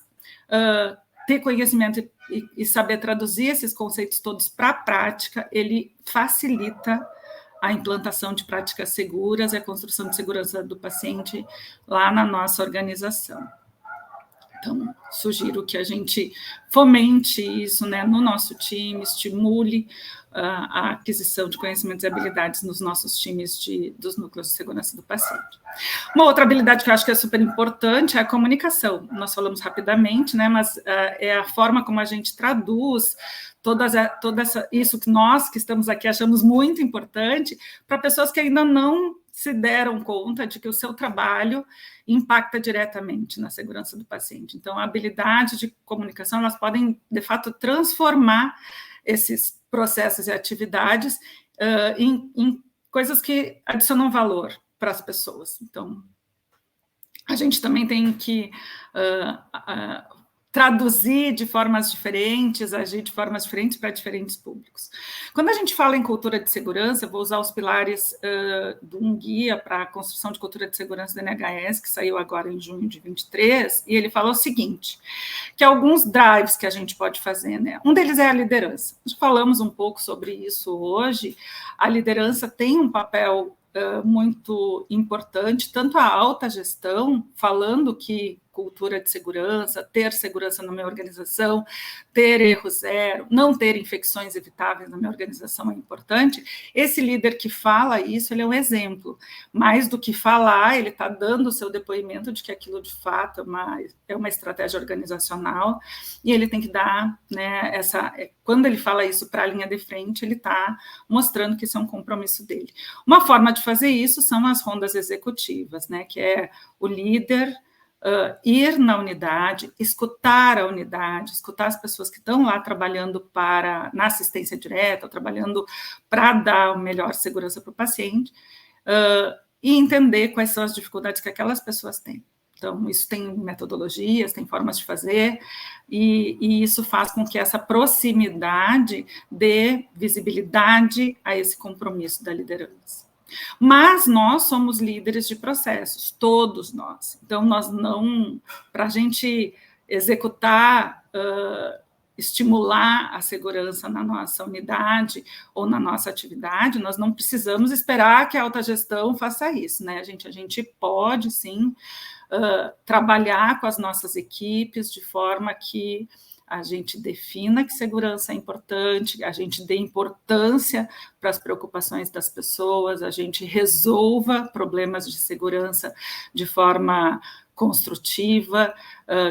ter conhecimento e saber traduzir esses conceitos todos para a prática, ele facilita a implantação de práticas seguras e a construção de segurança do paciente lá na nossa organização. Então, sugiro que a gente fomente isso, né, no nosso time, estimule a aquisição de conhecimentos e habilidades nos nossos times dos núcleos de segurança do paciente. Uma outra habilidade que eu acho que é super importante é a comunicação. Nós falamos rapidamente, né, mas é a forma como a gente traduz isso que nós que estamos aqui achamos muito importante para pessoas que ainda não se deram conta de que o seu trabalho impacta diretamente na segurança do paciente. Então, a habilidade de comunicação, elas podem, de fato, transformar esses processos e atividades em coisas que adicionam valor para as pessoas. Então, a gente também tem que traduzir de formas diferentes, agir de formas diferentes para diferentes públicos. Quando a gente fala em cultura de segurança, eu vou usar os pilares de um guia para a construção de cultura de segurança do NHS, que saiu agora em junho de 23, e ele fala o seguinte, que alguns drives que a gente pode fazer, né? Um deles é a liderança. Nós falamos um pouco sobre isso hoje. A liderança tem um papel muito importante, tanto a alta gestão, falando que cultura de segurança, ter segurança na minha organização, ter erro zero, não ter infecções evitáveis na minha organização é importante. Esse líder que fala isso, ele é um exemplo. Mais do que falar, ele está dando o seu depoimento de que aquilo, de fato, é uma estratégia organizacional, e ele tem que dar, né, quando ele fala isso para a linha de frente, ele está mostrando que isso é um compromisso dele. Uma forma de fazer isso são as rondas executivas, né, que é o líder ir na unidade, escutar a unidade, escutar as pessoas que estão lá trabalhando na assistência direta, trabalhando para dar melhor segurança para o paciente, e entender quais são as dificuldades que aquelas pessoas têm. Então, isso tem metodologias, tem formas de fazer, e isso faz com que essa proximidade dê visibilidade a esse compromisso da liderança. Mas nós somos líderes de processos, todos nós. Então, para a gente executar, estimular a segurança na nossa unidade ou na nossa atividade, nós não precisamos esperar que a alta gestão faça isso, né? A gente pode, sim, trabalhar com as nossas equipes de forma que a gente defina que segurança é importante, a gente dê importância para as preocupações das pessoas, a gente resolva problemas de segurança de forma construtiva,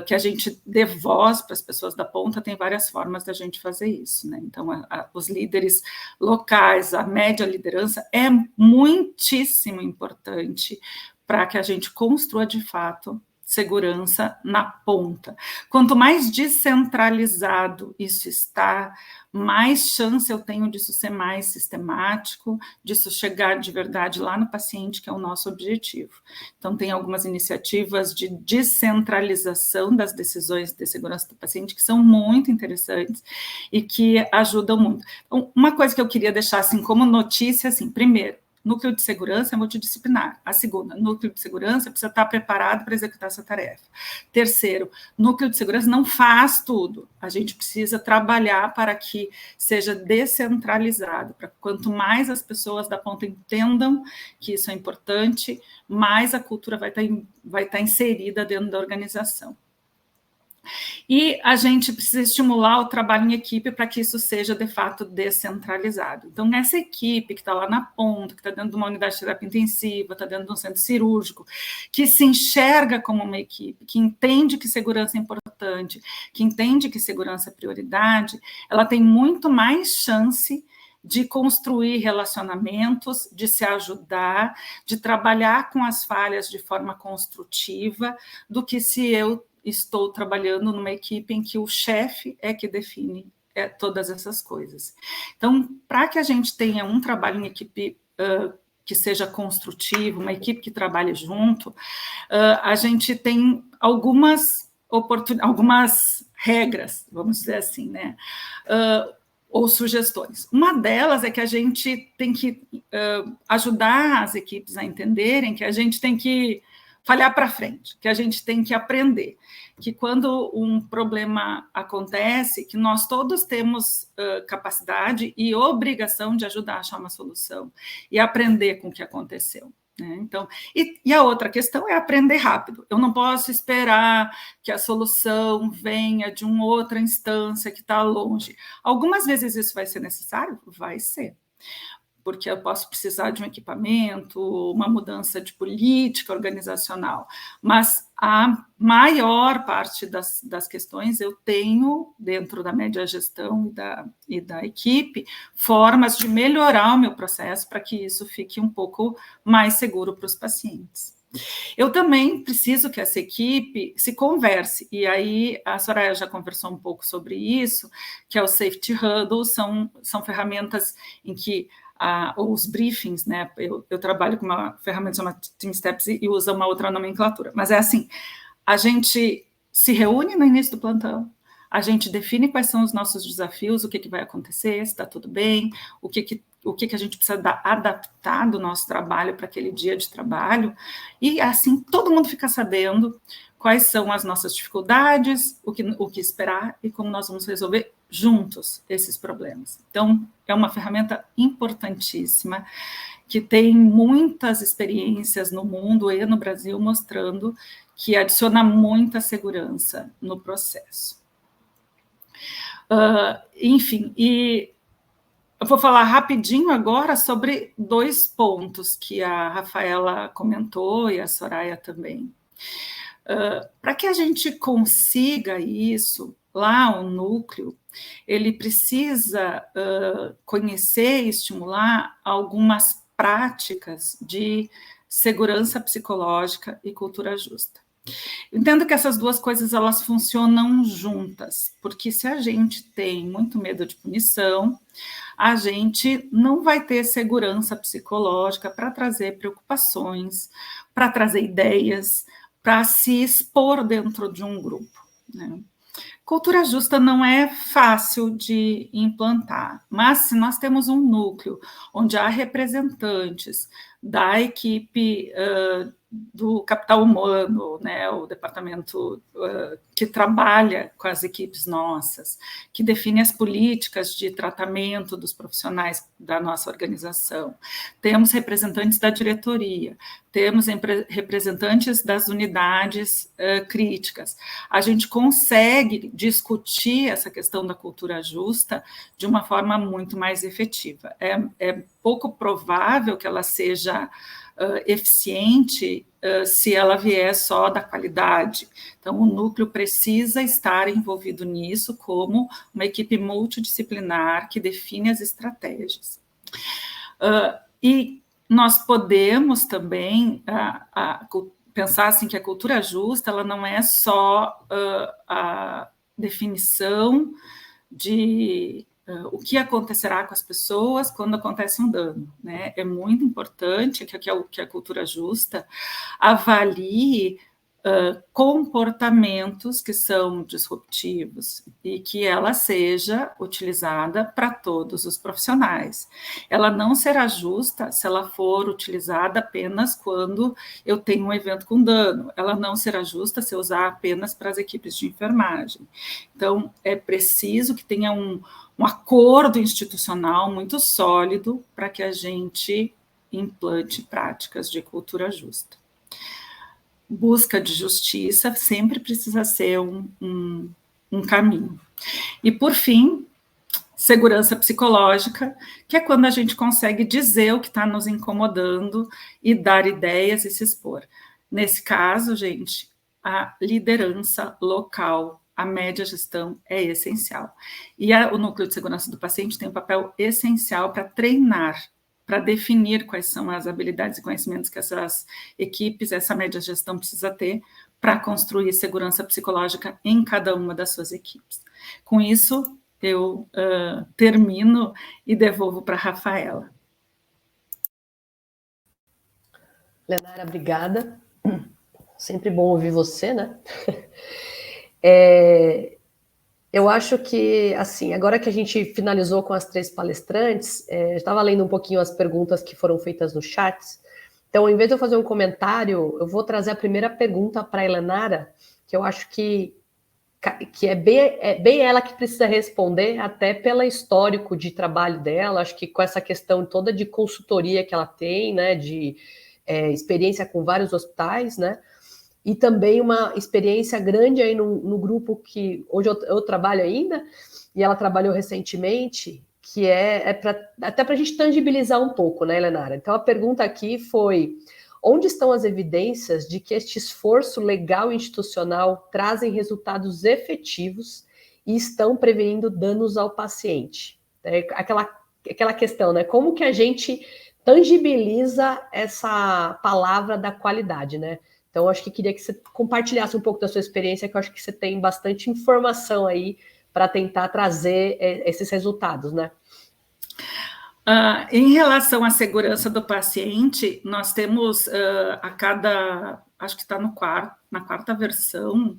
que a gente dê voz para as pessoas da ponta. Tem várias formas da gente fazer isso, né? Então, os líderes locais, a média liderança é muitíssimo importante para que a gente construa, de fato, segurança na ponta. Quanto mais descentralizado isso está, mais chance eu tenho disso ser mais sistemático, disso chegar de verdade lá no paciente, que é o nosso objetivo. Então, tem algumas iniciativas de descentralização das decisões de segurança do paciente que são muito interessantes e que ajudam muito. Então, uma coisa que eu queria deixar assim como notícia, assim, primeiro, núcleo de segurança é multidisciplinar. A segunda, núcleo de segurança precisa estar preparado para executar essa tarefa. Terceiro, núcleo de segurança não faz tudo. A gente precisa trabalhar para que seja descentralizado, para quanto mais as pessoas da ponta entendam que isso é importante, mais a cultura vai estar inserida dentro da organização. E a gente precisa estimular o trabalho em equipe para que isso seja, de fato, descentralizado. Então, essa equipe que está lá na ponta, que está dentro de uma unidade de terapia intensiva, está dentro de um centro cirúrgico, que se enxerga como uma equipe, que entende que segurança é importante, que entende que segurança é prioridade, ela tem muito mais chance de construir relacionamentos, de se ajudar, de trabalhar com as falhas de forma construtiva, do que se eu estou trabalhando numa equipe em que o chefe é que define todas essas coisas. Então, para que a gente tenha um trabalho em equipe que seja construtivo, uma equipe que trabalhe junto, a gente tem algumas regras, vamos dizer assim, né? Ou sugestões. Uma delas é que a gente tem que ajudar as equipes a entenderem que a gente tem que falhar para frente, que a gente tem que aprender, que quando um problema acontece, que nós todos temos capacidade e obrigação de ajudar a achar uma solução e aprender com o que aconteceu. né? Então, e a outra questão é aprender rápido. Eu não posso esperar que a solução venha de uma outra instância que está longe. Algumas vezes isso vai ser necessário? Vai ser. Porque eu posso precisar de um equipamento, uma mudança de política organizacional, mas a maior parte das questões eu tenho, dentro da média gestão e da equipe, formas de melhorar o meu processo para que isso fique um pouco mais seguro para os pacientes. Eu também preciso que essa equipe se converse, e aí a Soraya já conversou um pouco sobre isso, que é o Safety Huddle, são ferramentas em que os briefings, né? Eu trabalho com uma ferramenta chamada Team Steps e uso uma outra nomenclatura, mas é assim, a gente se reúne no início do plantão, a gente define quais são os nossos desafios, o que vai acontecer, se está tudo bem, o que a gente precisa adaptar do nosso trabalho para aquele dia de trabalho, e assim todo mundo fica sabendo quais são as nossas dificuldades, o que esperar e como nós vamos resolver juntos esses problemas. Então, é uma ferramenta importantíssima, que tem muitas experiências no mundo e no Brasil mostrando que adiciona muita segurança no processo. Enfim, e eu vou falar rapidinho agora sobre 2 pontos que a Rafaela comentou e a Soraya também. Para que a gente consiga isso, lá o núcleo, ele precisa conhecer e estimular algumas práticas de segurança psicológica e cultura justa. Entendo que essas 2 coisas elas funcionam juntas, porque se a gente tem muito medo de punição, a gente não vai ter segurança psicológica para trazer preocupações, para trazer ideias, para se expor dentro de um grupo, né? Cultura justa não é fácil de implantar, mas se nós temos um núcleo onde há representantes da equipe do capital humano, né, o departamento que trabalha com as equipes nossas, que define as políticas de tratamento dos profissionais da nossa organização. Temos representantes da diretoria, temos representantes das unidades críticas. A gente consegue discutir essa questão da cultura justa de uma forma muito mais efetiva. É pouco provável que ela seja eficiente se ela vier só da qualidade. Então, o núcleo precisa estar envolvido nisso como uma equipe multidisciplinar que define as estratégias. E nós podemos também pensar assim, que a cultura justa ela não é só a definição de o que acontecerá com as pessoas quando acontece um dano, né? É muito importante que a cultura justa avalie comportamentos que são disruptivos e que ela seja utilizada para todos os profissionais. Ela não será justa se ela for utilizada apenas quando eu tenho um evento com dano. Ela não será justa se eu usar apenas para as equipes de enfermagem. Então, é preciso que tenha um acordo institucional muito sólido para que a gente implante práticas de cultura justa. Busca de justiça sempre precisa ser um caminho. E, por fim, segurança psicológica, que é quando a gente consegue dizer o que está nos incomodando e dar ideias e se expor. Nesse caso, gente, a liderança local, a média gestão é essencial. E o núcleo de segurança do paciente tem um papel essencial para treinar, para definir quais são as habilidades e conhecimentos que essas equipes, essa média gestão precisa ter para construir segurança psicológica em cada uma das suas equipes. Com isso, eu termino e devolvo para a Rafaela. Lenara, obrigada. Sempre bom ouvir você, né? Eu acho que, assim, agora que a gente finalizou com as 3 palestrantes, eu estava lendo um pouquinho as perguntas que foram feitas no chat. Então, em vez de eu fazer um comentário, eu vou trazer a primeira pergunta para a Elenara, que eu acho que é bem ela que precisa responder, até pelo histórico de trabalho dela. Acho que com essa questão toda de consultoria que ela tem, né, de experiência com vários hospitais, né? E também uma experiência grande aí no grupo que hoje eu trabalho ainda, e ela trabalhou recentemente, que até para a gente tangibilizar um pouco, né, Helenara? Então a pergunta aqui foi: onde estão as evidências de que este esforço legal e institucional trazem resultados efetivos e estão prevenindo danos ao paciente? Aquela questão, né? Como que a gente tangibiliza essa palavra da qualidade, né? Então, acho que queria que você compartilhasse um pouco da sua experiência, que eu acho que você tem bastante informação aí para tentar trazer esses resultados, né? Em relação à segurança do paciente, nós temos acho que está na quarta versão,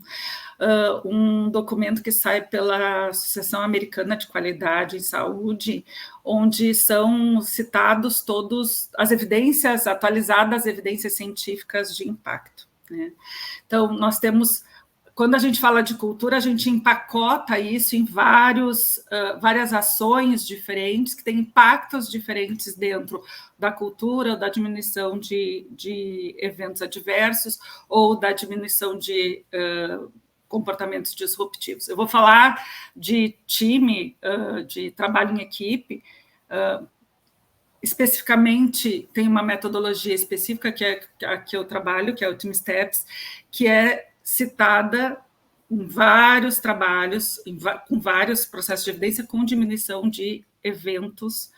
um documento que sai pela Associação Americana de Qualidade em Saúde, onde são citados todas as evidências atualizadas, as evidências científicas de impacto, né? Então, nós temos, quando a gente fala de cultura, a gente empacota isso em várias ações diferentes, que têm impactos diferentes dentro da cultura, da diminuição de eventos adversos ou da diminuição de comportamentos disruptivos. Eu vou falar de time, de trabalho em equipe. Especificamente, tem uma metodologia específica que é a que eu trabalho, que é o Team Steps, que é citada em vários trabalhos, com vários processos de evidência, com diminuição de eventos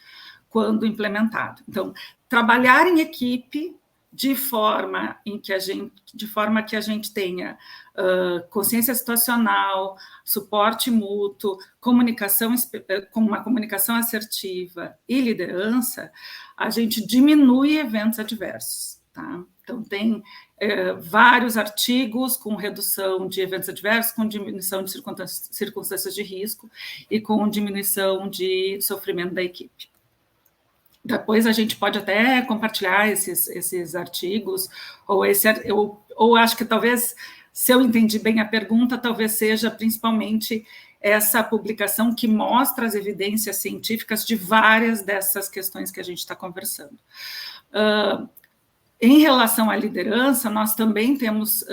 quando implementado. Então, trabalhar em equipe de forma que a gente tenha consciência situacional, suporte mútuo, com uma comunicação assertiva e liderança, a gente diminui eventos adversos, tá? Então, tem vários artigos com redução de eventos adversos, com diminuição de circunstâncias de risco e com diminuição de sofrimento da equipe. Depois a gente pode até compartilhar esses artigos, ou acho que talvez, se eu entendi bem a pergunta, talvez seja principalmente essa publicação que mostra as evidências científicas de várias dessas questões que a gente está conversando. Em relação à liderança, nós também temos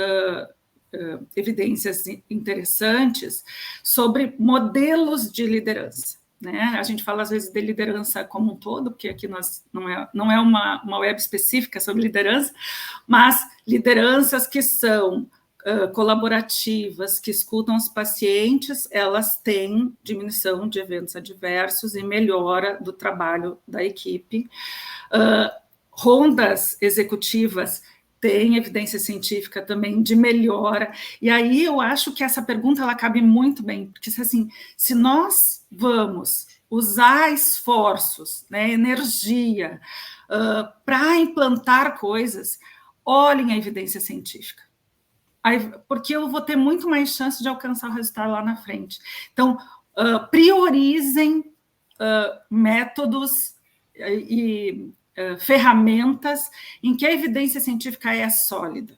evidências interessantes sobre modelos de liderança, né? A gente fala, às vezes, de liderança como um todo, porque aqui não é uma web específica sobre liderança, mas lideranças que são colaborativas, que escutam os pacientes, elas têm diminuição de eventos adversos e melhora do trabalho da equipe. Rondas executivas têm evidência científica também de melhora, e aí eu acho que essa pergunta ela cabe muito bem, porque assim, se nós vamos usar esforços, né, energia, para implantar coisas, olhem a evidência científica, porque eu vou ter muito mais chance de alcançar o resultado lá na frente. Então, priorizem métodos e ferramentas em que a evidência científica é sólida,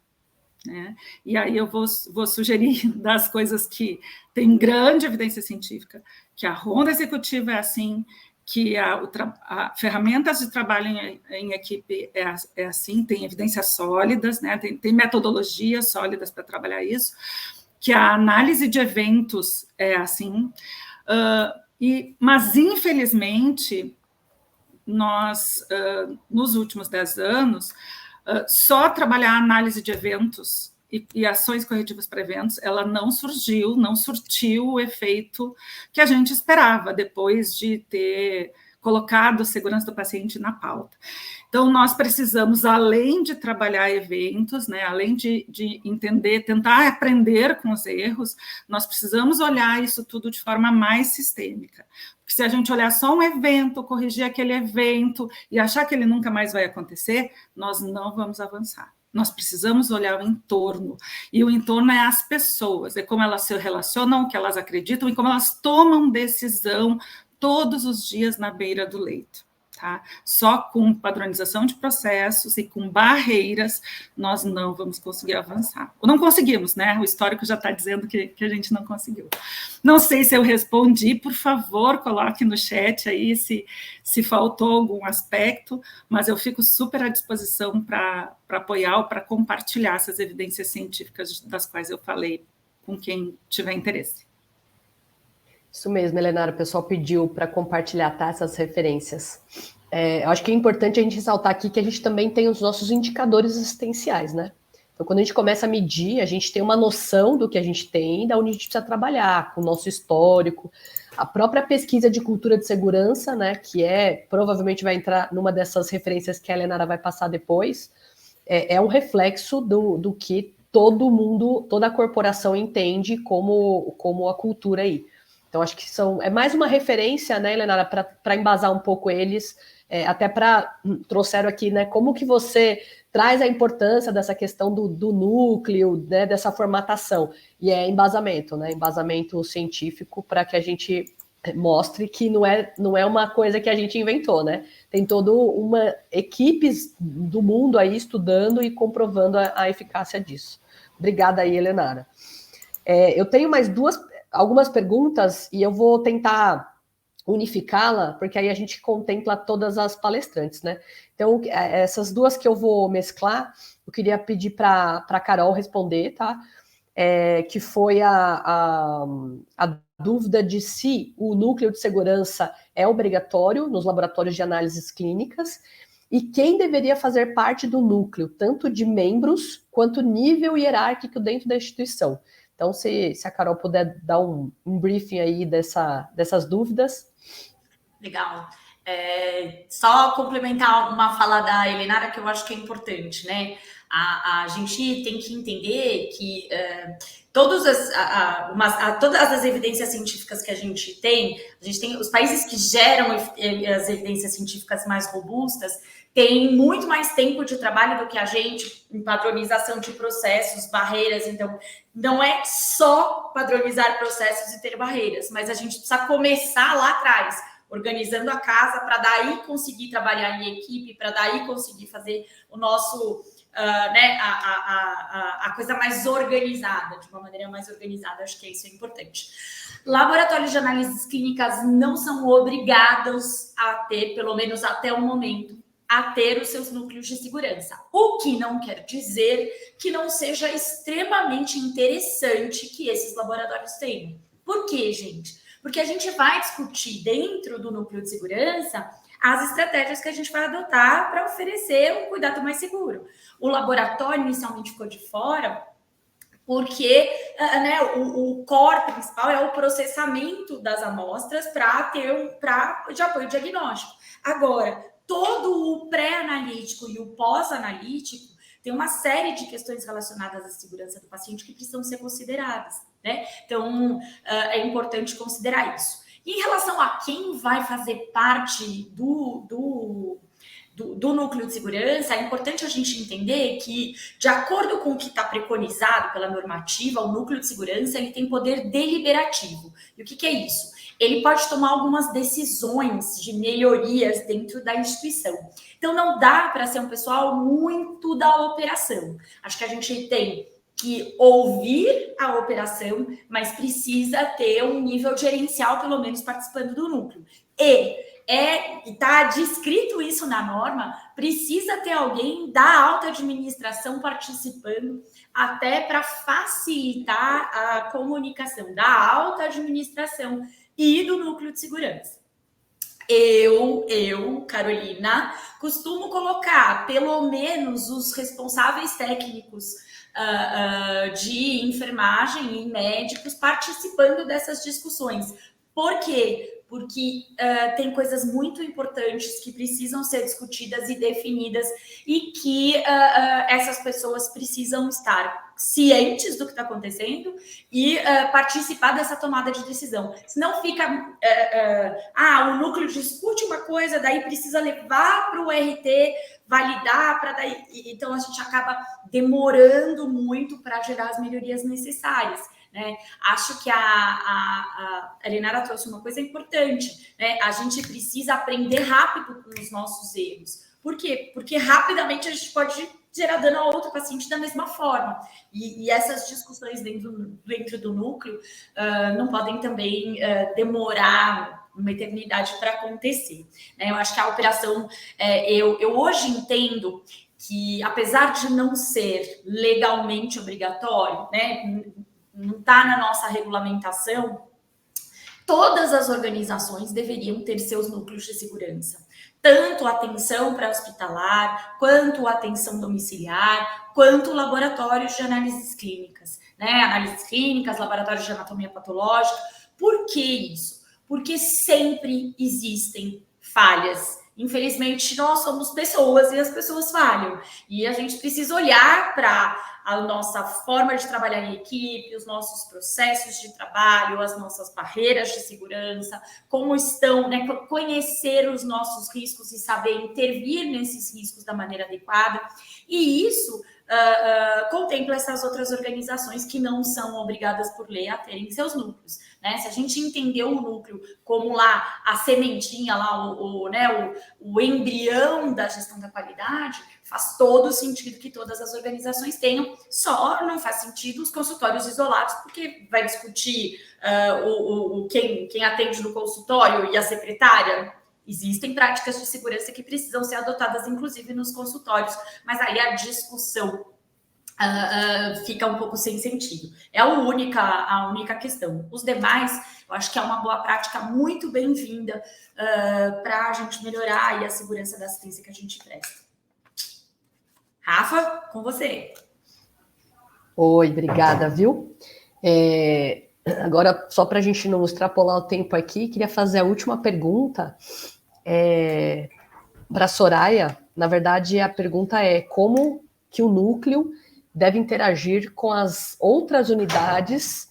né? E aí eu vou sugerir das coisas que tem grande evidência científica, que a ronda executiva é assim, que a ferramentas de trabalho em equipe é assim, tem evidências sólidas, né? Tem metodologias sólidas para trabalhar isso, que a análise de eventos é assim, mas infelizmente nós, nos últimos 10 anos, só trabalhar a análise de eventos e ações corretivas para eventos, ela não surtiu o efeito que a gente esperava, depois de ter colocado a segurança do paciente na pauta. Então, nós precisamos, além de trabalhar eventos, né, além de entender, tentar aprender com os erros, nós precisamos olhar isso tudo de forma mais sistêmica. Porque se a gente olhar só um evento, corrigir aquele evento e achar que ele nunca mais vai acontecer, nós não vamos avançar. Nós precisamos olhar o entorno, e o entorno é as pessoas, é como elas se relacionam, o que elas acreditam e como elas tomam decisão todos os dias na beira do leito. Tá? Só com padronização de processos e com barreiras nós não vamos conseguir avançar. Ou não conseguimos, né? O histórico já está dizendo que a gente não conseguiu. Não sei se eu respondi, por favor, coloque no chat aí se faltou algum aspecto, mas eu fico super à disposição para apoiar ou para compartilhar essas evidências científicas das quais eu falei com quem tiver interesse. Isso mesmo, Helenara, o pessoal pediu para compartilhar, tá, essas referências. Eu acho que é importante a gente ressaltar aqui que a gente também tem os nossos indicadores existenciais, né? Então, quando a gente começa a medir, a gente tem uma noção do que a gente tem e da onde a gente precisa trabalhar, com o nosso histórico. A própria pesquisa de cultura de segurança, né, que provavelmente vai entrar numa dessas referências que a Helenara vai passar depois, é um reflexo do que todo mundo, toda a corporação entende como a cultura aí. Então, acho que é mais uma referência, né, Helenara, para embasar um pouco eles, até trouxeram aqui, né, como que você traz a importância dessa questão do núcleo, né, dessa formatação, e embasamento, né, embasamento científico para que a gente mostre que não é uma coisa que a gente inventou, né, tem toda uma equipes do mundo aí estudando e comprovando a eficácia disso. Obrigada aí, Helenara. Eu tenho mais algumas perguntas e eu vou tentar unificá-la, porque aí a gente contempla todas as palestrantes, né? Então, essas duas que eu vou mesclar, eu queria pedir para a Carol responder, tá? Que foi a dúvida de se o núcleo de segurança é obrigatório nos laboratórios de análises clínicas e quem deveria fazer parte do núcleo, tanto de membros quanto nível hierárquico dentro da instituição. Então, se a Carol puder dar um briefing aí dessas dúvidas. Legal. Só complementar uma fala da Helenara que eu acho que é importante, né? A gente tem que entender que todas as evidências científicas que a gente tem os países que geram as evidências científicas mais robustas têm muito mais tempo de trabalho do que a gente em padronização de processos, barreiras. Então, não é só padronizar processos e ter barreiras, mas a gente precisa começar lá atrás, organizando a casa para daí conseguir trabalhar em equipe, para daí conseguir fazer o nosso, a coisa mais organizada, de uma maneira mais organizada. Acho que isso é importante. Laboratórios de análises clínicas não são obrigados a ter, pelo menos até o momento, a ter os seus núcleos de segurança. O que não quer dizer que não seja extremamente interessante que esses laboratórios tenham. Por quê, gente? Porque a gente vai discutir dentro do núcleo de segurança as estratégias que a gente vai adotar para oferecer um cuidado mais seguro. O laboratório inicialmente ficou de fora porque o core principal é o processamento das amostras para de apoio diagnóstico. Agora, todo o pré-analítico e o pós-analítico tem uma série de questões relacionadas à segurança do paciente que precisam ser consideradas, né? Então, é importante considerar isso. Em relação a quem vai fazer parte do núcleo de segurança, é importante a gente entender que, de acordo com o que está preconizado pela normativa, o núcleo de segurança ele tem poder deliberativo. E o que é isso? Ele pode tomar algumas decisões de melhorias dentro da instituição. Então, não dá para ser um pessoal muito da operação. Acho que a gente tem que ouvir a operação, mas precisa ter um nível gerencial, pelo menos, participando do núcleo. E está descrito isso na norma, precisa ter alguém da alta administração participando, até para facilitar a comunicação da alta administração e do núcleo de segurança. Eu, Carolina, costumo colocar pelo menos os responsáveis técnicos de enfermagem e médicos participando dessas discussões. Por quê? Porque tem coisas muito importantes que precisam ser discutidas e definidas e que essas pessoas precisam estar cientes do que está acontecendo e participar dessa tomada de decisão. Senão fica... o núcleo discute uma coisa, daí precisa levar para o RT, validar, para daí... Então, a gente acaba demorando muito para gerar as melhorias necessárias. né? Acho que a Elinara trouxe uma coisa importante, né? A gente precisa aprender rápido com os nossos erros. Por quê? Porque rapidamente a gente pode gerar dano a outro paciente da mesma forma. E essas discussões dentro do núcleo não podem também demorar uma eternidade para acontecer, né? Eu acho que a operação, eu hoje entendo que, apesar de não ser legalmente obrigatório, né, não está na nossa regulamentação, todas as organizações deveriam ter seus núcleos de segurança. Tanto atenção pré-hospitalar, quanto atenção domiciliar, quanto laboratórios de análises clínicas, né? Análises clínicas, laboratórios de anatomia patológica. Por que isso? Porque sempre existem falhas. Infelizmente, nós somos pessoas e as pessoas falham. E a gente precisa olhar para a nossa forma de trabalhar em equipe, os nossos processos de trabalho, as nossas barreiras de segurança, como estão, né? Conhecer os nossos riscos e saber intervir nesses riscos da maneira adequada. E isso contempla essas outras organizações que não são obrigadas por lei a terem seus núcleos, né? Se a gente entender o núcleo como lá a sementinha, lá o embrião da gestão da qualidade, faz todo sentido que todas as organizações tenham, só não faz sentido os consultórios isolados, porque vai discutir quem atende no consultório e a secretária. Existem práticas de segurança que precisam ser adotadas, inclusive nos consultórios, mas aí a discussão fica um pouco sem sentido. É a única questão. Os demais, eu acho que é uma boa prática muito bem-vinda para a gente melhorar aí a segurança da assistência que a gente presta. Rafa, com você. Oi, obrigada, viu? Agora, só para a gente não extrapolar o tempo aqui, queria fazer a última pergunta para a Soraya. Na verdade, a pergunta é como que o núcleo deve interagir com as outras unidades,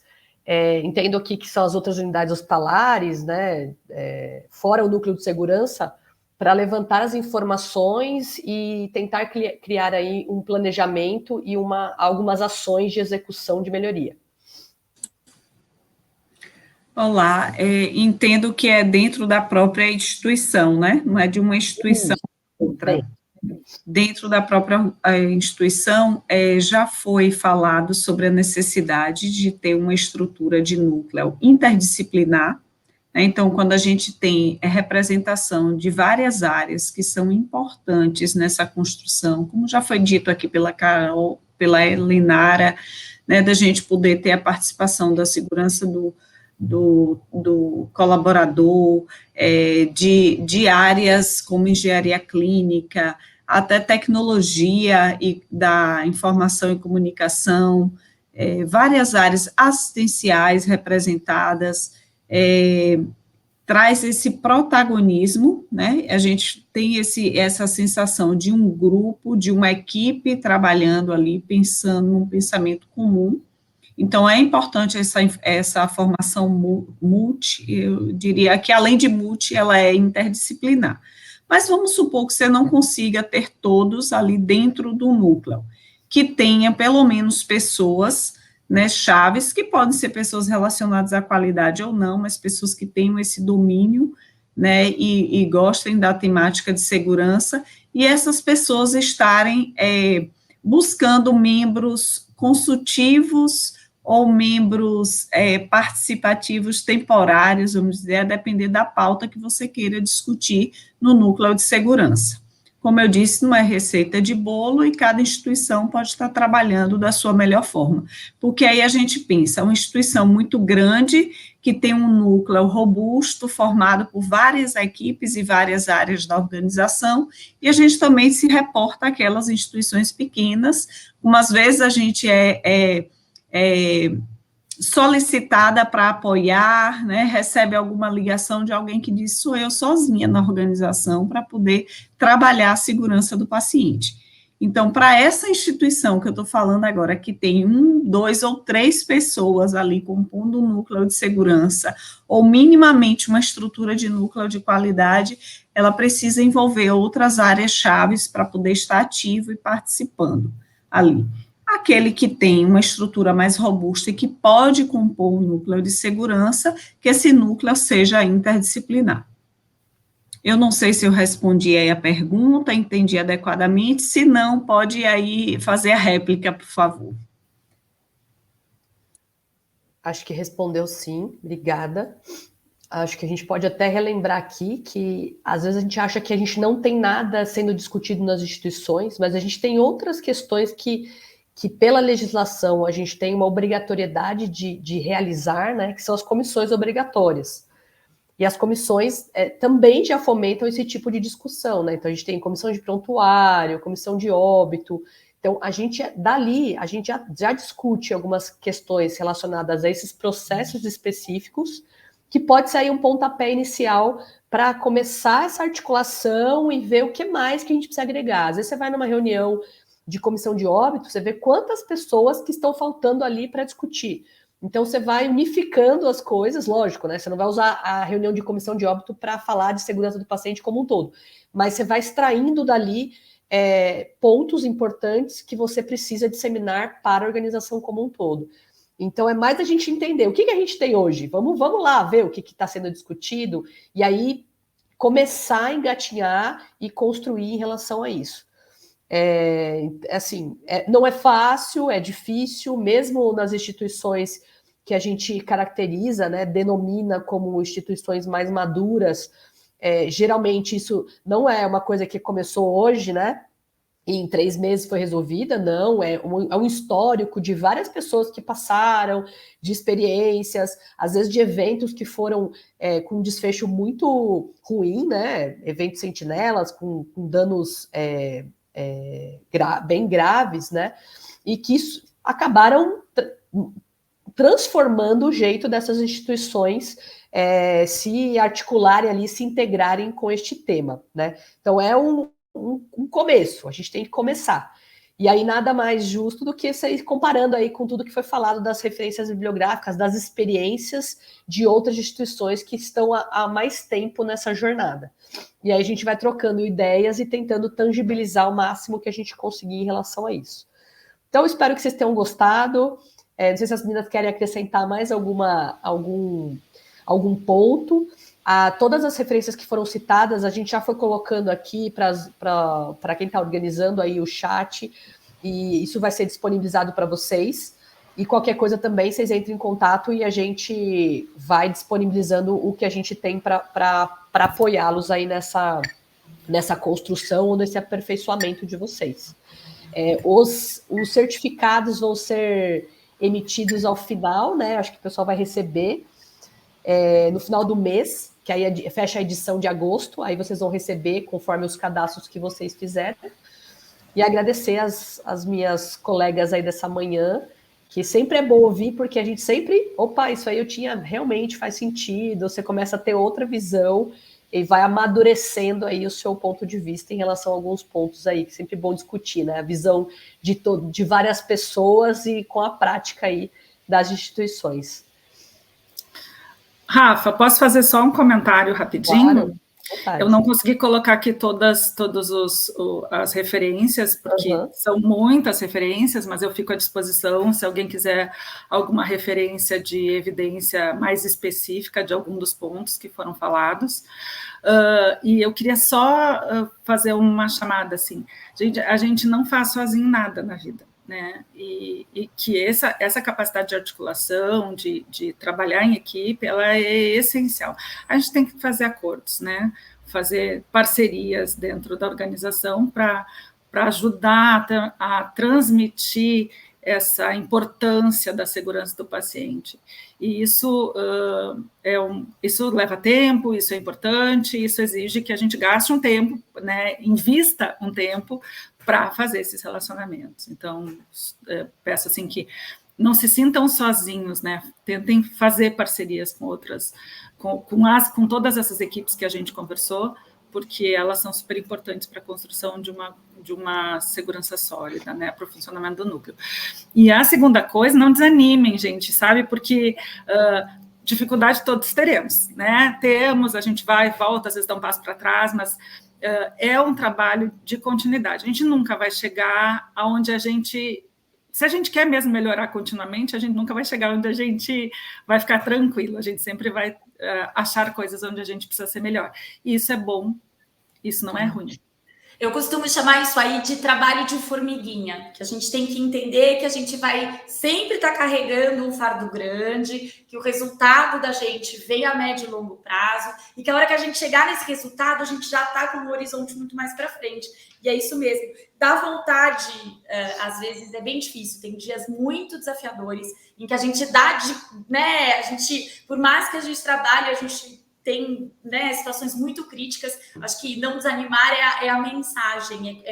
entendo aqui que são as outras unidades hospitalares, né, fora o núcleo de segurança, para levantar as informações e tentar criar aí um planejamento e algumas ações de execução de melhoria. Olá, entendo que é dentro da própria instituição, né? Não é de uma instituição para outra. Dentro da própria instituição, já foi falado sobre a necessidade de ter uma estrutura de núcleo interdisciplinar, né? Então, quando a gente tem representação de várias áreas que são importantes nessa construção, como já foi dito aqui pela Carol, pela Elinara, né, da gente poder ter a participação da segurança do colaborador, de áreas como engenharia clínica, até tecnologia e da informação e comunicação, várias áreas assistenciais representadas, traz esse protagonismo, né? A gente tem essa sensação de um grupo, de uma equipe trabalhando ali, pensando num pensamento comum. Então, é importante essa formação multi, eu diria que além de multi, ela é interdisciplinar. Mas vamos supor que você não consiga ter todos ali dentro do núcleo, que tenha pelo menos pessoas, né, chaves, que podem ser pessoas relacionadas à qualidade ou não, mas pessoas que tenham esse domínio, né, e gostem da temática de segurança, e essas pessoas estarem buscando membros consultivos ou membros participativos temporários, vamos dizer, a depender da pauta que você queira discutir no núcleo de segurança. Como eu disse, não é receita de bolo e cada instituição pode estar trabalhando da sua melhor forma, porque aí a gente pensa, uma instituição muito grande, que tem um núcleo robusto, formado por várias equipes e várias áreas da organização, e a gente também se reporta àquelas instituições pequenas, umas vezes a gente solicitada para apoiar, né, recebe alguma ligação de alguém que diz, sou eu sozinha na organização para poder trabalhar a segurança do paciente. Então, para essa instituição que eu estou falando agora, que tem 1, 2 ou 3 pessoas ali compondo um núcleo de segurança, ou minimamente uma estrutura de núcleo de qualidade, ela precisa envolver outras áreas chaves para poder estar ativo e participando ali. aquele que tem uma estrutura mais robusta e que pode compor um núcleo de segurança, que esse núcleo seja interdisciplinar. Eu não sei se eu respondi aí a pergunta, entendi adequadamente, se não, pode aí fazer a réplica, por favor. Acho que respondeu sim, obrigada. Acho que a gente pode até relembrar aqui que às vezes a gente acha que a gente não tem nada sendo discutido nas instituições, mas a gente tem outras questões que pela legislação a gente tem uma obrigatoriedade de realizar, né, que são as comissões obrigatórias. E as comissões também já fomentam esse tipo de discussão, né? Então a gente tem comissão de prontuário, comissão de óbito. Então a gente já discute algumas questões relacionadas a esses processos específicos, que pode sair um pontapé inicial para começar essa articulação e ver o que mais que a gente precisa agregar. Às vezes você vai numa reunião de comissão de óbito, você vê quantas pessoas que estão faltando ali para discutir. Então, você vai unificando as coisas, lógico, né? Você não vai usar a reunião de comissão de óbito para falar de segurança do paciente como um todo, mas você vai extraindo dali pontos importantes que você precisa disseminar para a organização como um todo. Então, é mais a gente entender o que a gente tem hoje. Vamos lá ver o que está sendo discutido e aí começar a engatinhar e construir em relação a isso. Não é fácil, é difícil, mesmo nas instituições que a gente caracteriza, né, denomina como instituições mais maduras, geralmente isso não é uma coisa que começou hoje, né, e em 3 meses foi resolvida, não, é um histórico de várias pessoas que passaram, de experiências, às vezes de eventos que foram com um desfecho muito ruim, né, eventos sentinelas, com danos bem graves, né? E que isso acabaram transformando o jeito dessas instituições se articularem ali, se integrarem com este tema, né? Então é um começo, a gente tem que começar. E aí nada mais justo do que você ir comparando aí com tudo que foi falado das referências bibliográficas, das experiências de outras instituições que estão há mais tempo nessa jornada. E aí a gente vai trocando ideias e tentando tangibilizar o máximo que a gente conseguir em relação a isso. Então, espero que vocês tenham gostado. Não sei se as meninas querem acrescentar mais algum ponto. Todas as referências que foram citadas, a gente já foi colocando aqui para quem está organizando aí o chat, e isso vai ser disponibilizado para vocês. E qualquer coisa também, vocês entrem em contato e a gente vai disponibilizando o que a gente tem para apoiá-los aí nessa construção ou nesse aperfeiçoamento de vocês. Os certificados vão ser emitidos ao final, né? Acho que o pessoal vai receber no final do mês, que aí fecha a edição de agosto, aí vocês vão receber conforme os cadastros que vocês fizerem. E agradecer as minhas colegas aí dessa manhã, que sempre é bom ouvir, porque a gente sempre, isso aí realmente faz sentido, você começa a ter outra visão e vai amadurecendo aí o seu ponto de vista em relação a alguns pontos aí, que é sempre bom discutir, né? A visão de várias pessoas e com a prática aí das instituições. Rafa, posso fazer só um comentário rapidinho? Claro. Eu não consegui colocar aqui todas as referências, porque são muitas referências, mas eu fico à disposição se alguém quiser alguma referência de evidência mais específica de algum dos pontos que foram falados. E eu queria só fazer uma chamada assim, a gente não faz sozinho nada na vida, né? E que essa capacidade de articulação, de trabalhar em equipe, ela é essencial. A gente tem que fazer acordos, né? Fazer parcerias dentro da organização para ajudar a transmitir essa importância da segurança do paciente. E isso isso leva tempo, isso é importante, isso exige que a gente gaste um tempo, né? Invista um tempo para fazer esses relacionamentos. Então, peço assim que não se sintam sozinhos, né? Tentem fazer parcerias com outras, com todas essas equipes que a gente conversou, porque elas são super importantes para a construção de uma segurança sólida, né? Para o funcionamento do núcleo. E a segunda coisa, não desanimem, gente, sabe? Porque dificuldade todos teremos, né? A gente vai e volta, às vezes dá um passo para trás, mas é um trabalho de continuidade. A gente nunca vai chegar aonde a gente se a gente quer mesmo melhorar continuamente, a gente nunca vai chegar onde a gente vai ficar tranquilo, a gente sempre vai achar coisas onde a gente precisa ser melhor. E isso é bom, isso não é ruim. Eu costumo chamar isso aí de trabalho de formiguinha, que a gente tem que entender que a gente vai sempre estar carregando um fardo grande, que o resultado da gente vem a médio e longo prazo, e que a hora que a gente chegar nesse resultado, a gente já está com um horizonte muito mais para frente. E é isso mesmo. Dá vontade, às vezes é bem difícil, tem dias muito desafiadores, em que a gente dá né? A gente, por mais que a gente trabalhe, a gente tem, né, situações muito críticas. Acho que não desanimar é a mensagem,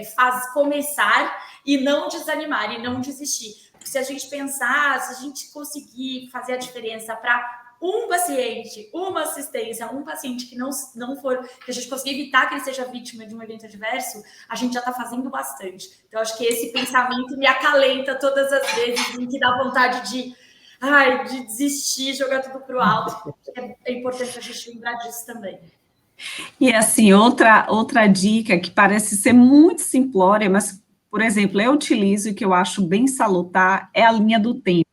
começar e não desanimar e não desistir. Porque se a gente pensar, se a gente conseguir fazer a diferença para um paciente, uma assistência, um paciente que não for, que a gente conseguir evitar que ele seja vítima de um evento adverso, a gente já está fazendo bastante. Então, acho que esse pensamento me acalenta todas as vezes em que dá vontade de desistir, jogar tudo para o alto. É importante a gente lembrar disso também. E assim, outra dica que parece ser muito simplória, mas, por exemplo, eu utilizo e que eu acho bem salutar, é a linha do tempo.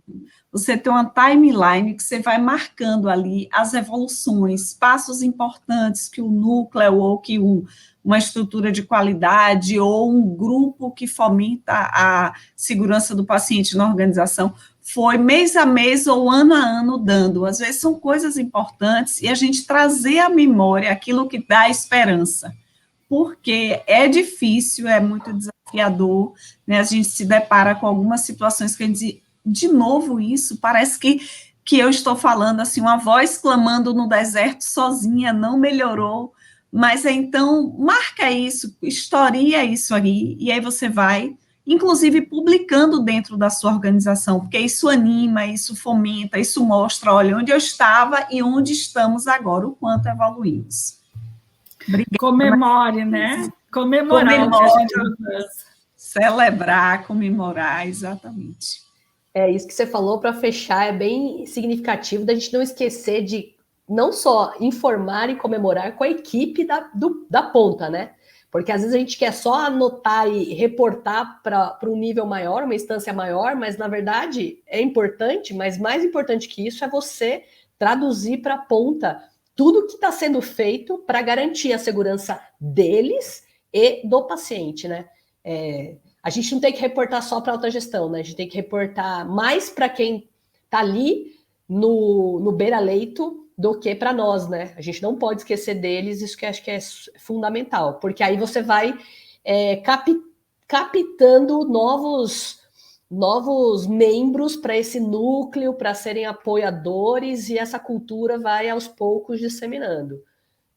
Você tem uma timeline que você vai marcando ali as evoluções, passos importantes que o núcleo ou que uma estrutura de qualidade ou um grupo que fomenta a segurança do paciente na organização foi mês a mês ou ano a ano dando. Às vezes são coisas importantes e a gente trazer à memória aquilo que dá esperança, porque é difícil, é muito desafiador, né? A gente se depara com algumas situações que a gente, de novo isso, parece que eu estou falando assim, uma voz clamando no deserto sozinha, não melhorou, mas então marca isso, historia isso aí, e aí você vai inclusive publicando dentro da sua organização, porque isso anima, isso fomenta, isso mostra, olha, onde eu estava e onde estamos agora, o quanto evoluímos. Obrigada. Comemore, né? Comemorar o que a gente alcança. Celebrar, comemorar, exatamente. É isso que você falou, para fechar, é bem significativo da gente não esquecer de não só informar e comemorar com a equipe da ponta, né? Porque às vezes a gente quer só anotar e reportar para um nível maior, uma instância maior, mas na verdade é importante, mas mais importante que isso é você traduzir para a ponta tudo que está sendo feito para garantir a segurança deles e do paciente, né? A gente não tem que reportar só para a alta gestão, né? A gente tem que reportar mais para quem está ali no beira-leito do que para nós, né? A gente não pode esquecer deles, isso que eu acho que é fundamental, porque aí você vai captando novos membros para esse núcleo, para serem apoiadores, e essa cultura vai aos poucos disseminando.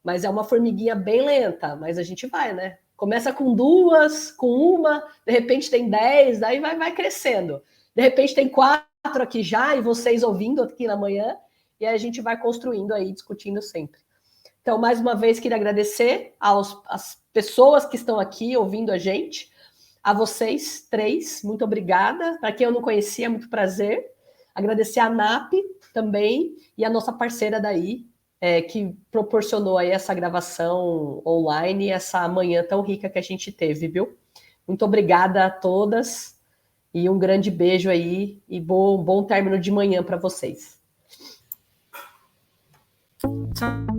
Mas é uma formiguinha bem lenta, mas a gente vai, né? Começa com 2, com 1, de repente tem 10, aí vai crescendo. De repente tem 4 aqui já, e vocês ouvindo aqui na manhã, e aí a gente vai construindo aí, discutindo sempre. Então, mais uma vez, queria agradecer às pessoas que estão aqui ouvindo a gente, a vocês 3, muito obrigada. Para quem eu não conhecia, muito prazer. Agradecer a ANAP também, e a nossa parceira daí, que proporcionou aí essa gravação online, essa manhã tão rica que a gente teve, viu? Muito obrigada a todas, e um grande beijo aí, e bom término de manhã para vocês. Tchau.